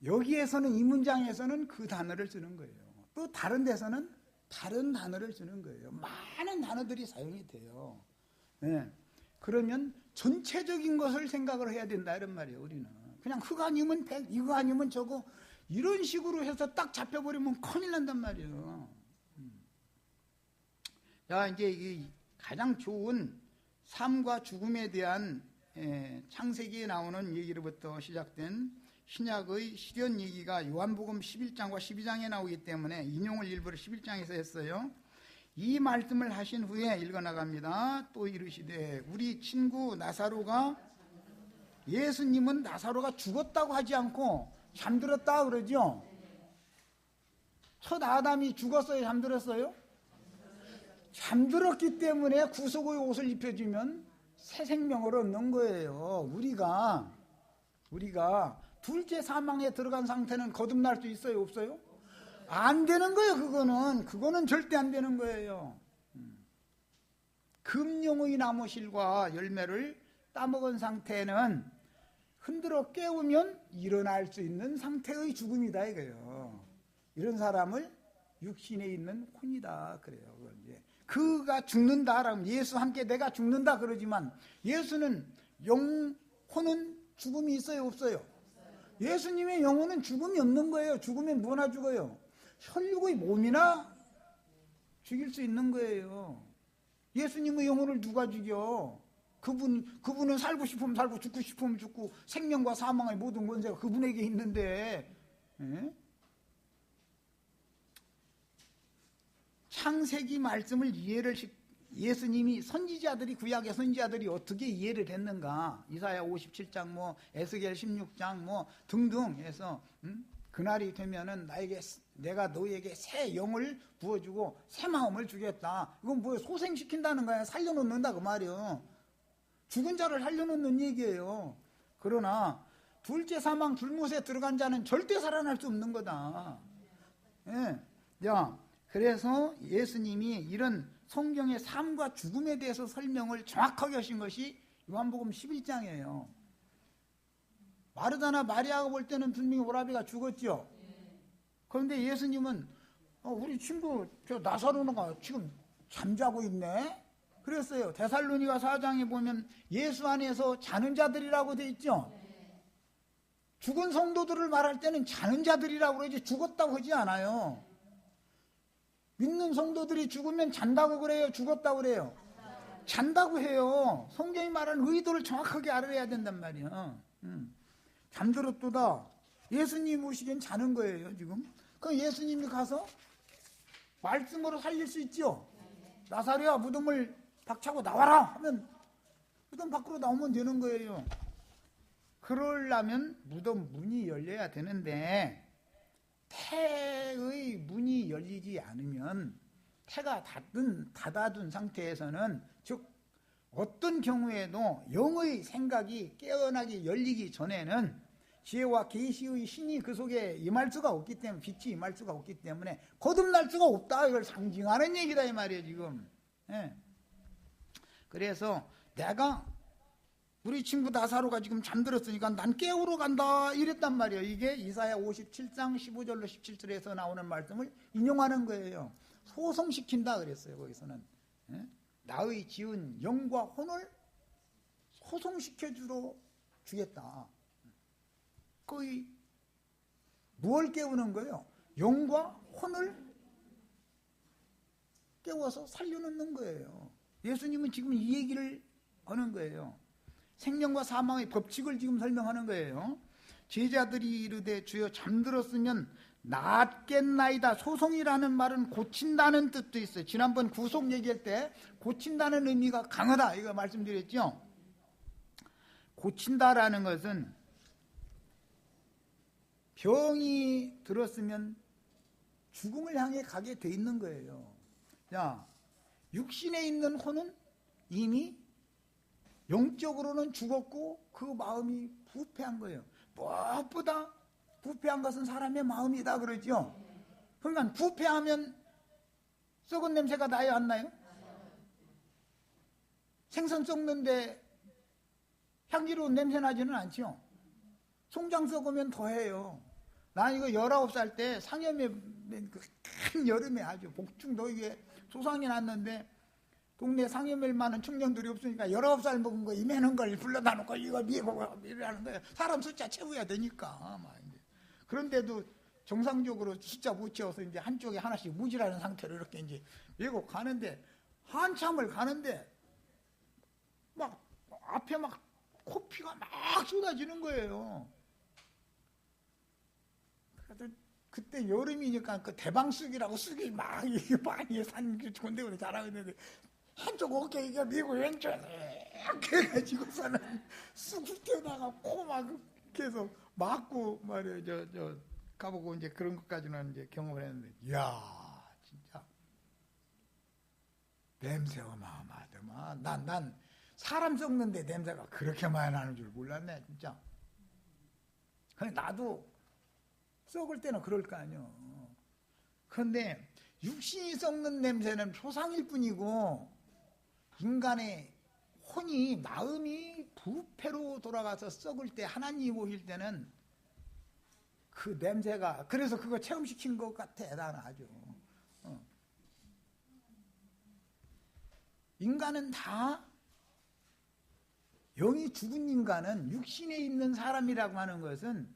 여기에서는, 이 문장에서는 그 단어를 쓰는 거예요. 또 다른 데서는 다른 단어를 쓰는 거예요. 많은 단어들이 사용이 돼요. 네. 그러면 전체적인 것을 생각을 해야 된다 이런 말이에요. 우리는 그냥 흑 아니면 백, 이거 아니면 저거 이런 식으로 해서 딱 잡혀버리면 큰일 난단 말이에요. 자, 이제 이 가장 좋은 삶과 죽음에 대한 창세기에 나오는 얘기로부터 시작된 신약의 실현 얘기가 요한복음 11장과 12장에 나오기 때문에 인용을 일부러 11장에서 했어요. 이 말씀을 하신 후에 읽어나갑니다. 또 이르시되 우리 친구 나사로가, 예수님은 나사로가 죽었다고 하지 않고 잠들었다 그러죠. 첫 아담이 죽었어요, 잠들었어요? 잠들었기 때문에 구속의 옷을 입혀주면 새 생명을 얻는 거예요. 우리가 둘째 사망에 들어간 상태는 거듭날 수 있어요, 없어요? 안 되는 거예요. 그거는 절대 안 되는 거예요. 금용의 나무실과 열매를 따먹은 상태는 흔들어 깨우면 일어날 수 있는 상태의 죽음이다 이거예요. 이런 사람을 육신에 있는 혼이다 그래요. 이제 그가 죽는다라면 예수 함께 내가 죽는다 그러지만 예수는 혼은 죽음이 있어요 없어요? 예수님의 영혼은 죽음이 없는 거예요. 죽으면 뭐나 죽어요? 혈육의 몸이나 죽일 수 있는 거예요. 예수님의 영혼을 누가 죽여? 그분은 살고 싶으면 살고 죽고 싶으면 죽고 생명과 사망의 모든 권세가 그분에게 있는데, 예? 창세기 말씀을 예수님이 선지자들이 구약의 선지자들이 어떻게 이해를 했는가? 이사야 57장 뭐 에스겔 16장 뭐 등등 해서 그날이 되면은 내가 너희에게 새 영을 부어주고 새 마음을 주겠다. 이건 뭐예요? 소생시킨다는 거야. 살려놓는다 그 말이요. 죽은 자를 살려놓는 얘기예요. 그러나 둘째 사망 불못에 들어간 자는 절대 살아날 수 없는 거다. 예. 야, 그래서 예수님이 이런 성경의 삶과 죽음에 대해서 설명을 정확하게 하신 것이 요한복음 11장이에요. 마르다나 마리아가 볼 때는 분명히 오라비가 죽었죠. 그런데 예수님은 우리 친구 저 나사로가 지금 잠자고 있네. 그랬어요. 데살로니가 4장에 보면 예수 안에서 자는 자들이라고 돼 있죠. 죽은 성도들을 말할 때는 자는 자들이라고 그러지 죽었다고 하지 않아요. 믿는 성도들이 죽으면 잔다고 그래요? 죽었다고 그래요? 잔다고 해요. 성경이 말하는 의도를 정확하게 알아야 된단 말이에요. 잠들었도다. 예수님 오시기엔 자는 거예요 지금. 그럼 예수님이 가서 말씀으로 살릴 수 있죠. 나사로야 무덤을 박차고 나와라 하면 무덤 밖으로 나오면 되는 거예요. 그러려면 무덤 문이 열려야 되는데 태의 문이 열리지 않으면 태가 닫아둔 상태에서는 즉 어떤 경우에도 영의 생각이 깨어나게 열리기 전에는 지혜와 계시의 신이 그 속에 임할 수가 없기 때문에 빛이 임할 수가 없기 때문에 거듭날 수가 없다. 이걸 상징하는 얘기다 이 말이에요 지금. 예. 그래서 내가 우리 친구 나사로가 지금 잠들었으니까 난 깨우러 간다 이랬단 말이에요. 이게 이사야 57장 15절로 17절에서 나오는 말씀을 인용하는 거예요. 소송시킨다 그랬어요. 거기서는 나의 지은 영과 혼을 소송시켜 주겠다. 거의 무엇을 깨우는 거예요? 영과 혼을 깨워서 살려놓는 거예요. 예수님은 지금 이 얘기를 하는 거예요. 생명과 사망의 법칙을 지금 설명하는 거예요. 제자들이 이르되 주여 잠들었으면 낫겠나이다. 소송이라는 말은 고친다는 뜻도 있어요. 지난번 구속 얘기할 때 고친다는 의미가 강하다 이거 말씀드렸죠. 고친다라는 것은 병이 들었으면 죽음을 향해 가게 돼 있는 거예요. 자, 육신에 있는 혼은 이미 영적으로는 죽었고 그 마음이 부패한 거예요. 무엇보다 부패한 것은 사람의 마음이다 그러죠. 그러니까 부패하면 썩은 냄새가 나요 안 나요? 생선 썩는데 향기로운 냄새 나지는 않죠. 송장 썩으면 더해요. 난 이거 19살 때 상염에 큰 여름에 아주 복중더위에 소상이 났는데 동네 상여멜 많은 청년들이 없으니까 19살 먹은 거 이매는 걸 불러다 놓고 이거 미고 이러는 거예요. 사람 숫자 채워야 되니까. 그런데도 정상적으로 숫자 못 채워서 이제 한쪽에 하나씩 무지라는 상태로 이렇게 이제 미고 가는데 한참을 가는데 막 앞에 막 코피가 막 쏟아지는 거예요. 그때 여름이니까 그 대방쑥이라고 쑥이 막 많이 산 건데 자라고 있는데 한쪽 어깨 이거 미고 왼쪽에 이렇게 해가지고서는 쑥 튀어나가 코 막 계속 맞고 말이에요. 저 가보고 이제 그런 것까지는 이제 경험을 했는데, 이야 진짜 냄새가 어마어마하더만. 난 사람 썩는데 냄새가 그렇게 많이 나는 줄 몰랐네 진짜. 근데 나도 썩을 때는 그럴 거 아니요. 그런데 육신이 썩는 냄새는 표상일 뿐이고 인간의 혼이 마음이 부패로 돌아가서 썩을 때 하나님 오실 때는 그 냄새가 그래서 그거 체험시킨 것 같아. 나는 아주 인간은 다 영이 죽은 인간은 육신에 있는 사람이라고 하는 것은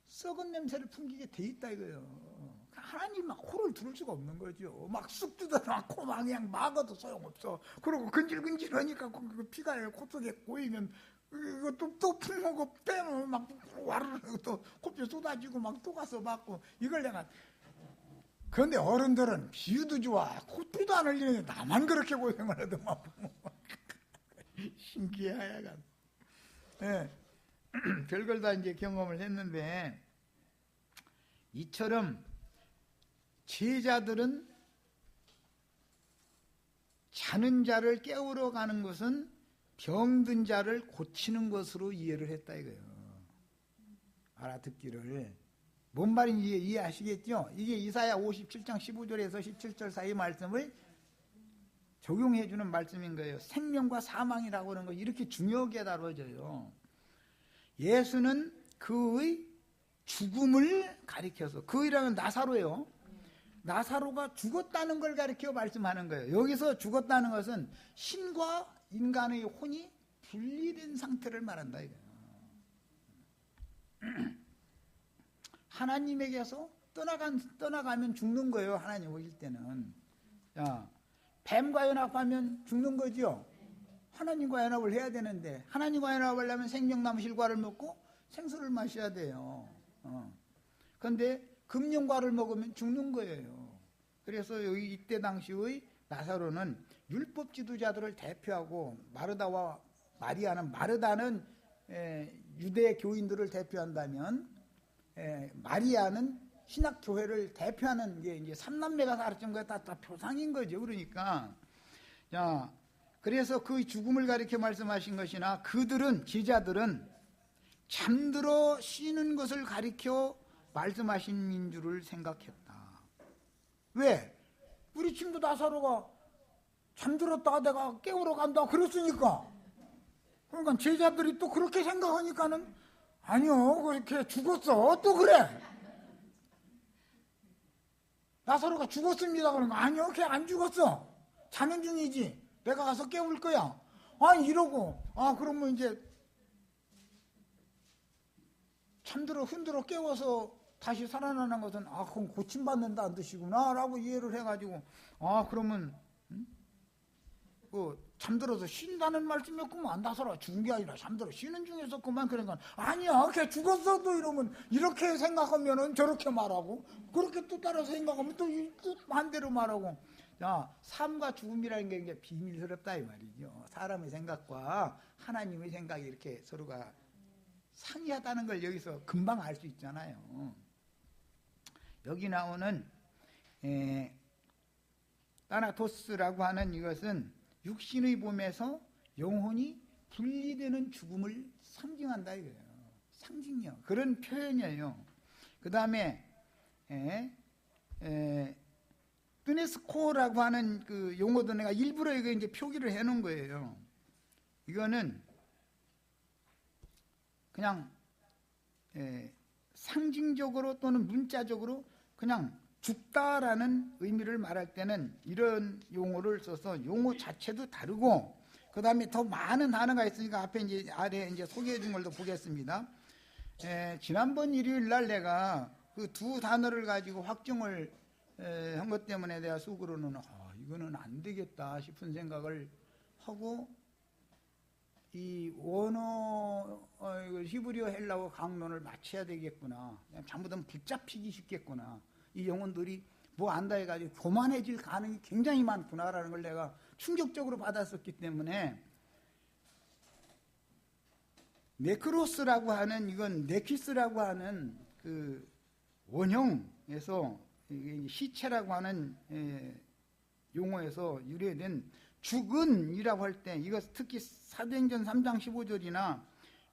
썩은 냄새를 풍기게 돼 있다 이거예요. 하나님 막 코를 들을 수가 없는 거죠. 막 쑥 뜯어놓고 막 그냥 막아도 소용없어. 그리고 근질근질하니까 그 피가 코 속에 고이면 이거 또 풀고 빼면 막 와르르 또 코피 쏟아지고 막 또 가서 맞고 이걸 내가. 그런데 어른들은 비유도 좋아. 코피도 안 흘리는데 나만 그렇게 고생을 하더만. 신기해 하여간. 네. 별걸 다 이제 경험을 했는데 이처럼 제자들은 자는 자를 깨우러 가는 것은 병든 자를 고치는 것으로 이해를 했다 이거예요. 알아듣기를. 뭔 말인지 이해하시겠죠? 이게 이사야 57장 15절에서 17절 사이 말씀을 적용해 주는 말씀인 거예요. 생명과 사망이라고 하는 거 이렇게 중요하게 다뤄져요. 예수는 그의 죽음을 가리켜서, 그의라는 나사로예요. 나사로가 죽었다는 걸 가리켜 말씀하는 거예요. 여기서 죽었다는 것은 신과 인간의 혼이 분리된 상태를 말한다 이거예요. 하나님에게서 떠나가면 죽는 거예요. 하나님 오실 때는. 자, 뱀과 연합하면 죽는 거죠. 하나님과 연합을 해야 되는데 하나님과 연합을 하려면 생명나무 실과를 먹고 생수를 마셔야 돼요. 그런데 금령과를 먹으면 죽는 거예요. 그래서 여기 이때 당시의 나사로는 율법 지도자들을 대표하고 마르다와 마리아는, 마르다는 유대 교인들을 대표한다면 마리아는 신학 교회를 대표하는 게 이제 삼남매가 가르친 거에 다 표상인 거죠. 그러니까 자, 그래서 그 죽음을 가리켜 말씀하신 것이나 그들은, 제자들은 잠들어 쉬는 것을 가리켜 말씀하신 줄을 생각했다. 왜? 우리 친구 나사로가 잠들었다가 내가 깨우러 간다 그랬으니까. 그러니까 제자들이 또 그렇게 생각하니까는 아니요, 그렇게 죽었어. 또 그래. 나사로가 죽었습니다. 그러니까 아니요, 걔 안 죽었어. 자는 중이지. 내가 가서 깨울 거야. 아니 이러고 그러면 이제 잠들어 흔들어 깨워서 다시 살아나는 것은 그건 고침받는다는 뜻이구나 라고 이해를 해가지고 그러면 잠들어서 쉰다는 말씀이었구만. 나사로가 죽은 게 아니라 잠들어 쉬는 중이었구만. 그러니까 아니야, 걔 죽었어도 이러면 이렇게 생각하면은 저렇게 말하고, 그렇게 또 따라서 생각하면 또 반대로 말하고. 자, 삶과 죽음이라는 게 이제 비밀스럽다 이 말이죠. 사람의 생각과 하나님의 생각이 이렇게 서로가 상이하다는 걸 여기서 금방 알 수 있잖아요. 여기 나오는 따나토스라고 하는 이것은 육신의 몸에서 영혼이 분리되는 죽음을 상징한다 이거예요. 상징이요. 그런 표현이에요. 그 다음에 뜨네스코라고 하는 그 용어도 내가 일부러 이거 이제 표기를 해놓은 거예요. 이거는 그냥 상징적으로 또는 문자적으로 그냥 죽다라는 의미를 말할 때는 이런 용어를 써서 용어 자체도 다르고, 그 다음에 더 많은 단어가 있으니까 앞에 이제 아래 이제 소개해 준 걸도 보겠습니다. 지난번 일요일 날 내가 그 두 단어를 가지고 확정을 한 것 때문에 내가 속으로는 이거는 안 되겠다 싶은 생각을 하고, 이 원어 히브리어 헬라어 강론을 마쳐야 되겠구나. 잘못하면 붙잡히기 쉽겠구나. 이 영혼들이 뭐 안다 해가지고 교만해질 가능이 굉장히 많구나라는 걸 내가 충격적으로 받았었기 때문에, 네크로스라고 하는, 이건 네키스라고 하는 그 원형에서 시체라고 하는 용어에서 유래된 죽은이라고 할 때, 이것 특히 사도행전 3장 15절이나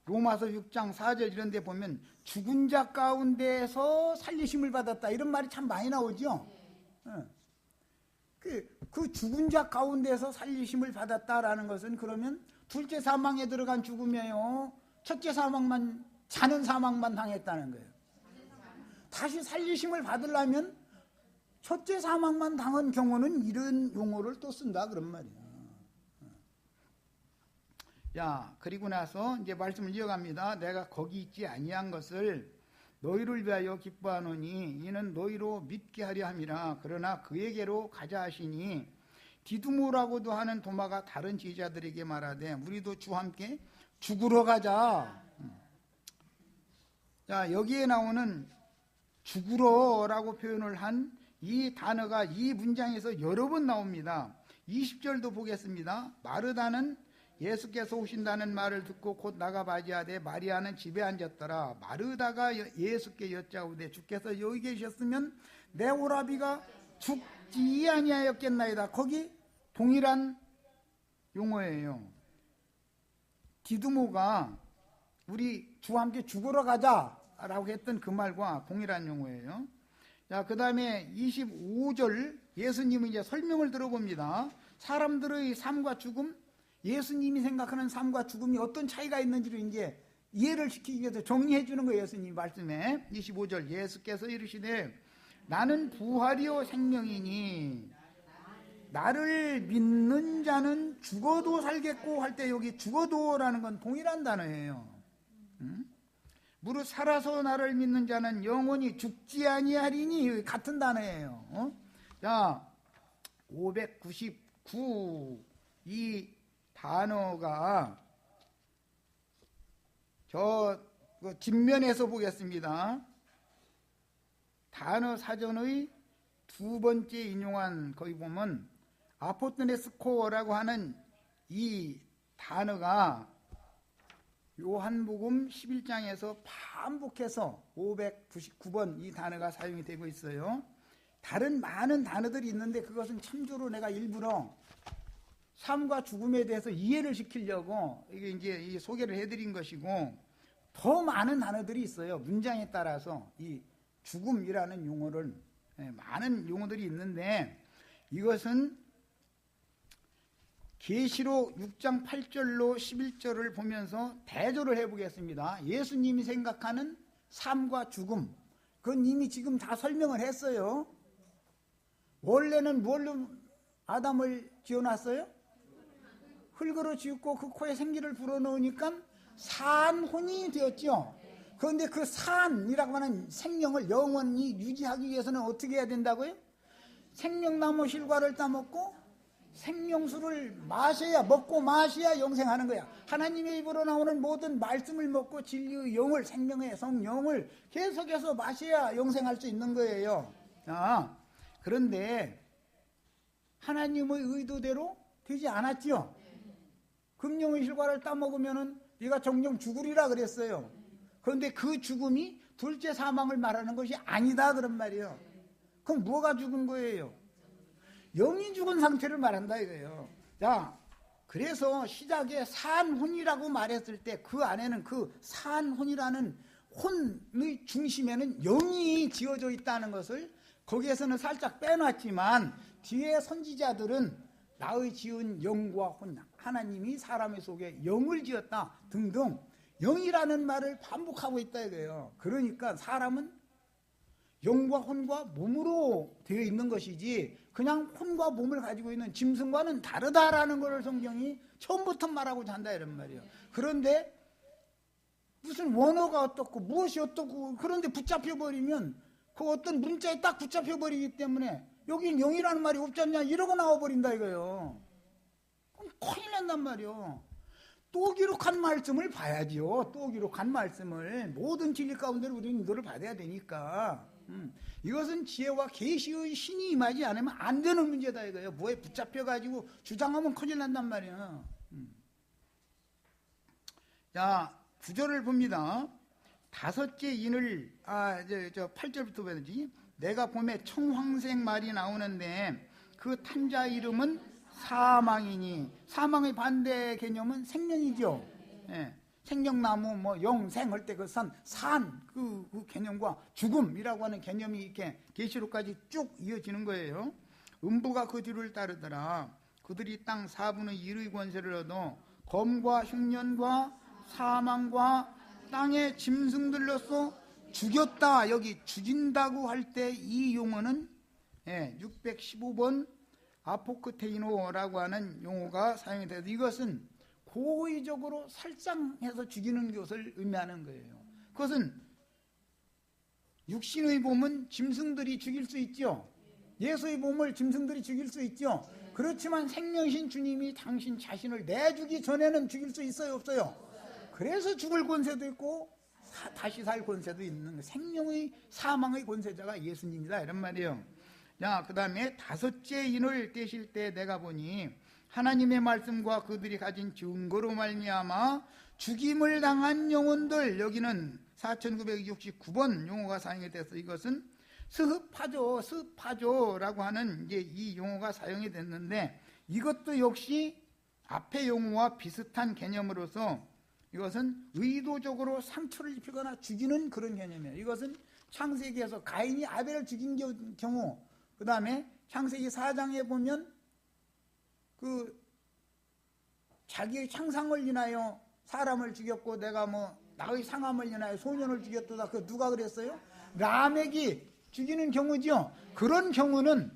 로마서 6장 4절 이런 데 보면 죽은 자 가운데서 살리심을 받았다 이런 말이 참 많이 나오죠. 그 죽은 자 가운데서 살리심을 받았다라는 것은 그러면 둘째 사망에 들어간 죽음이에요? 첫째 사망만, 자는 사망만 당했다는 거예요? 다시 살리심을 받으려면 첫째 사망만 당한 경우는 이런 용어를 또 쓴다 그런 말이야. 야, 그리고 나서 이제 말씀을 이어갑니다. 내가 거기 있지 아니한 것을 너희를 위하여 기뻐하노니 이는 너희로 믿게 하려 함이라. 그러나 그에게로 가자 하시니 디두모라고도 하는 도마가 다른 제자들에게 말하되 우리도 주와 함께 죽으러 가자. 자, 여기에 나오는 죽으러라고 표현을 한 이 단어가 이 문장에서 여러 번 나옵니다. 20절도 보겠습니다. 마르다는 예수께서 오신다는 말을 듣고 곧 나가 맞이하되 마리아는 집에 앉았더라. 마르다가 예수께 여짜오되 주께서 여기 계셨으면 내 오라비가 죽지 아니하였겠나이다. 거기 동일한 용어예요. 디두모가 우리 주와 함께 죽으러 가자라고 했던 그 말과 동일한 용어예요. 자, 그 다음에 25절 예수님이 이제 설명을 들어봅니다. 사람들의 삶과 죽음, 예수님이 생각하는 삶과 죽음이 어떤 차이가 있는지를 이제 이해를 시키기 위해서 정리해 주는 거예요. 예수님 말씀에 25절 예수께서 이르시되 나는 부활이요 생명이니 나를 믿는 자는 죽어도 살겠고 할 때 여기 죽어도라는 건 동일한 단어예요. 무릇 살아서 나를 믿는 자는 영원히 죽지 아니하리니 같은 단어예요. 자, 599 이 단어가 저 뒷면에서 보겠습니다. 단어 사전의 두 번째 인용한 거기 보면 아포트네스코라고 하는 이 단어가 요한복음 11장에서 반복해서 599번 이 단어가 사용이 되고 있어요. 다른 많은 단어들이 있는데 그것은 참조로 내가 일부러 삶과 죽음에 대해서 이해를 시키려고 이게 이제 이 소개를 해드린 것이고, 더 많은 단어들이 있어요. 문장에 따라서 이 죽음이라는 용어를 많은 용어들이 있는데 이것은 계시록 6장 8절로 11절을 보면서 대조를 해보겠습니다. 예수님이 생각하는 삶과 죽음, 그건 이미 지금 다 설명을 했어요. 원래는 뭘로 아담을 지어놨어요? 흙으로 지었고 그 코에 생기를 불어넣으니까 산혼이 되었죠. 그런데 그 산이라고 하는 생명을 영원히 유지하기 위해서는 어떻게 해야 된다고요? 생명나무 실과를 따먹고 생명수를 마셔야, 먹고 마셔야 영생하는 거야. 하나님의 입으로 나오는 모든 말씀을 먹고 진리의 영을, 생명의 성령을 계속해서 마셔야 영생할 수 있는 거예요. 자, 그런데 하나님의 의도대로 되지 않았죠. 금령의 실과를 따먹으면은 네가 정령 죽으리라 그랬어요. 그런데 그 죽음이 둘째 사망을 말하는 것이 아니다 그런 말이에요. 그럼 뭐가 죽은 거예요? 영이 죽은 상태를 말한다 이거예요. 자, 그래서 시작에 산혼이라고 말했을 때 그 안에는 그 산혼이라는 혼의 중심에는 영이 지어져 있다는 것을 거기에서는 살짝 빼놨지만 뒤에 선지자들은 나의 지은 영과 혼, 하나님이 사람의 속에 영을 지었다 등등 영이라는 말을 반복하고 있다 이거예요. 그러니까 사람은 영과 혼과 몸으로 되어 있는 것이지 그냥 혼과 몸을 가지고 있는 짐승과는 다르다라는 것을 성경이 처음부터 말하고자 한다 이런 말이에요. 그런데 무슨 원어가 어떻고 무엇이 어떻고 그런데 붙잡혀버리면 그 어떤 문자에 딱 붙잡혀버리기 때문에 여긴 영이라는 말이 없지 않냐 이러고 나와버린다 이거예요. 그럼 큰일 난단 말이에요. 또 기록한 말씀을 봐야지요. 또 기록한 말씀을 모든 진리 가운데로 우리는 이거를 받아야 되니까 이것은 지혜와 계시의 신이 임하지 않으면 안 되는 문제다 이거예요. 뭐에 붙잡혀가지고 주장하면 큰일 난단 말이에요. 자, 9절을 봅니다. 다섯째 인을 8절부터 보야지. 내가 봄에 청황색 말이 나오는데 그 탄자 이름은 사망이니, 사망의 반대 개념은 생명이죠. 예. 생명나무, 영생 할 때 그 그 개념과 죽음이라고 하는 개념이 이렇게 계시록까지 쭉 이어지는 거예요. 음부가 그 뒤를 따르더라. 그들이 땅 4분의 1의 권세를 얻어 검과 흉년과 사망과 땅의 짐승들로서 죽였다. 여기 죽인다고 할 때 이 용어는 615번 아포크테이노라고 하는 용어가 사용이 돼서 이것은 고의적으로 살상해서 죽이는 것을 의미하는 거예요. 그것은 육신의 몸은 짐승들이 죽일 수 있죠. 예수의 몸을 짐승들이 죽일 수 있죠. 그렇지만 생명이신 주님이 당신 자신을 내주기 전에는 죽일 수 있어요, 없어요? 그래서 죽을 권세도 있고 다시 살 권세도 있는 생명의 사망의 권세자가 예수님이다 이런 말이에요. 자, 그 다음에 다섯째 인을 떼실 때 내가 보니 하나님의 말씀과 그들이 가진 증거로 말미암아 죽임을 당한 영혼들, 여기는 4969번 용어가 사용이 돼서 이것은 스파조라고 하는 이제 이 용어가 사용이 됐는데 이것도 역시 앞의 용어와 비슷한 개념으로서 이것은 의도적으로 상처를 입히거나 죽이는 그런 개념이에요. 이것은 창세기에서 가인이 아벨을 죽인 경우, 그 다음에 창세기 4장에 보면 그 자기의 창상을 인하여 사람을 죽였고 내가 뭐 나의 상함을 인하여 소년을 죽였다. 그 누가 그랬어요? 라멕이 죽이는 경우죠. 그런 경우는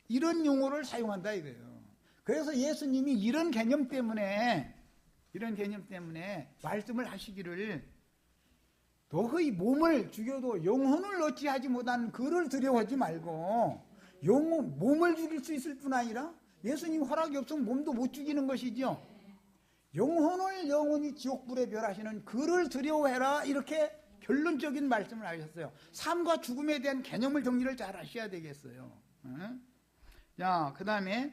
이런 용어를 사용한다 이거예요. 그래서 예수님이 이런 개념 때문에 말씀을 하시기를 너의 몸을 죽여도 영혼을 얻지 하지 못한 그를 두려워하지 말고 몸을 죽일 수 있을 뿐 아니라 예수님 허락이 없으면 몸도 못 죽이는 것이죠. 영혼을 영원히 지옥불에 멸하시는 그를 두려워해라 이렇게 결론적인 말씀을 하셨어요. 삶과 죽음에 대한 개념을 정리를 잘 하셔야 되겠어요. 자, 그 다음에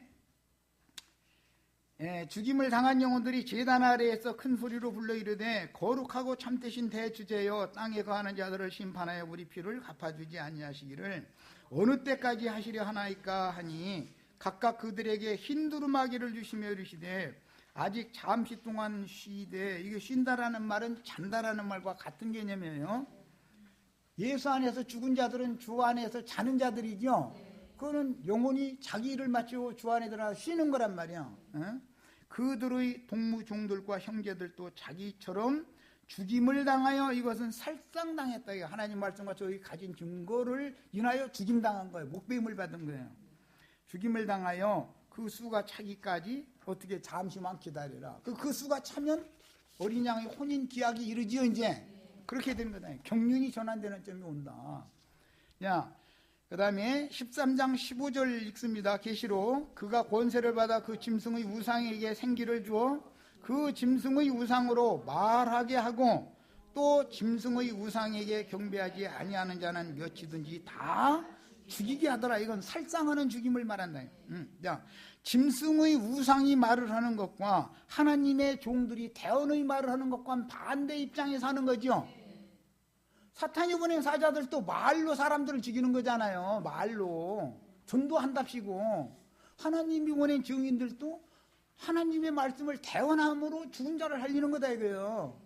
죽임을 당한 영혼들이 제단 아래에서 큰 소리로 불러 이르되 거룩하고 참되신 대주제여 땅에 거하는 자들을 심판하여 우리 피를 갚아주지 아니하시기를 어느 때까지 하시려 하나이까 하니 각각 그들에게 흰 두루마기를 주시며 이르시되 아직 잠시 동안 쉬되, 이게 쉰다라는 말은 잔다라는 말과 같은 개념이에요. 예수 안에서 죽은 자들은 주 안에서 자는 자들이죠. 그거는 영혼이 자기 일을 마치고 주 안에 들어가 쉬는 거란 말이야. 그들의 동무종들과 형제들도 자기처럼 죽임을 당하여, 이것은 살상당했다. 하나님 말씀과 저희 가진 증거를 인하여 죽임당한 거예요. 목배임을 받은 거예요. 죽임을 당하여 그 수가 차기까지 어떻게 잠시만 기다려라. 그 수가 차면 어린 양의 혼인 기약이 이르지요. 이제 그렇게 되는 거다. 경륜이 전환되는 점이 온다. 야, 그 다음에 13장 15절 읽습니다. 계시록 그가 권세를 받아 그 짐승의 우상에게 생기를 주어 그 짐승의 우상으로 말하게 하고 또 짐승의 우상에게 경배하지 아니하는 자는 몇이든지 다 죽이게 하더라. 이건 살상하는 죽임을 말한다. 자, 짐승의 우상이 말을 하는 것과 하나님의 종들이 대언의 말을 하는 것과는 반대 입장에서 하는 거죠. 사탄이 보낸 사자들도 말로 사람들을 죽이는 거잖아요. 말로 전도한답시고, 하나님이 보낸 증인들도 하나님의 말씀을 대언함으로 죽은 자를 살리는 거다 이거예요.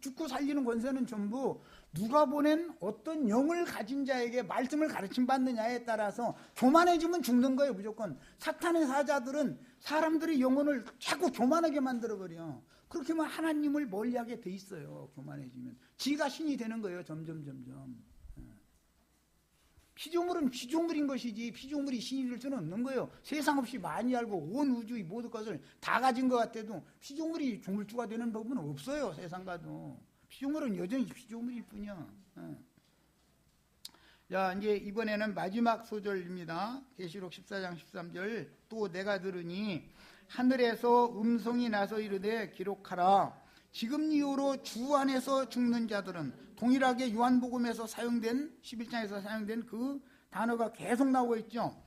죽고 살리는 권세는 전부 누가 보낸 어떤 영을 가진 자에게 말씀을 가르침 받느냐에 따라서 교만해지면 죽는 거예요. 무조건. 사탄의 사자들은 사람들의 영혼을 자꾸 교만하게 만들어버려. 그렇게 하면 하나님을 멀리하게 돼 있어요. 교만해지면 지가 신이 되는 거예요. 점점. 피조물은 피조물인 것이지 피조물이 신이 될 수는 없는 거예요. 세상 없이 많이 알고 온 우주의 모든 것을 다 가진 것 같아도 피조물이 조물주가 되는 법은 없어요. 세상 가도 피조물은 여전히 피조물일 뿐이야. 자, 이제 이번에는 마지막 소절입니다. 계시록 14장 13절. 또 내가 들으니 하늘에서 음성이 나서 이르되 기록하라. 지금 이후로 주 안에서 죽는 자들은, 동일하게 요한복음에서 사용된 11장에서 사용된 그 단어가 계속 나오고 있죠.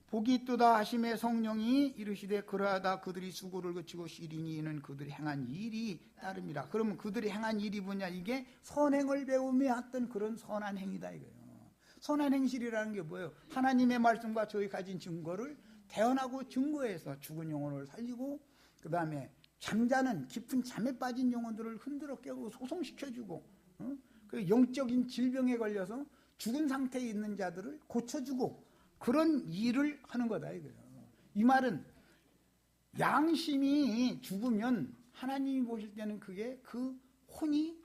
복이 있도다 하심의 성령이 이르시되 그러하다 그들이 수고를 그치고 시리니 이는 그들이 행한 일이 따름이라. 그러면 그들이 행한 일이 뭐냐? 이게 선행을 배우며 했던 그런 선한 행위다 이거예요. 선한 행실이라는 게 뭐예요? 하나님의 말씀과 저희 가진 증거를 대언하고 증거해서 죽은 영혼을 살리고, 그 다음에 잠자는 깊은 잠에 빠진 영혼들을 흔들어 깨우고 소송시켜주고, 그 영적인 질병에 걸려서 죽은 상태에 있는 자들을 고쳐주고, 그런 일을 하는 거다 이거예요. 이 말은 양심이 죽으면 하나님이 보실 때는 그게 그 혼이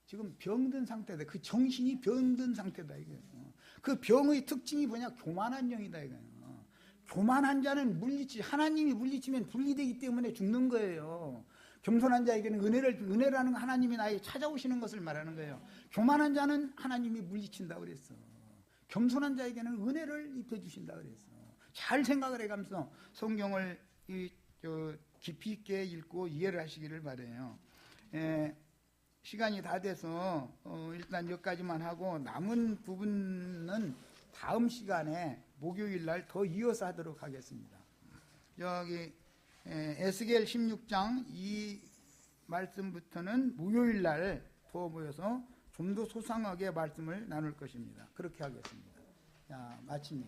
지금 병든 상태다. 그 정신이 병든 상태다 이거예요. 그 병의 특징이 뭐냐? 교만한 영이다 이거예요. 교만한 자는 물리치, 하나님이 물리치면 분리되기 때문에 죽는 거예요. 겸손한 자에게는 은혜라는 하나님이 나에게 찾아오시는 것을 말하는 거예요. 교만한 자는 하나님이 물리친다 그랬어. 겸손한 자에게는 은혜를 입혀주신다 그랬어. 잘 생각을 해가면서 성경을 깊이 있게 읽고 이해를 하시기를 바라요. 시간이 다 돼서 일단 여기까지만 하고 남은 부분은 다음 시간에 목요일 날 더 이어서 하도록 하겠습니다. 여기 에스겔 16장 이 말씀부터는 목요일 날 더 모여서 좀 더 소상하게 말씀을 나눌 것입니다. 그렇게 하겠습니다. 자, 마칩니다.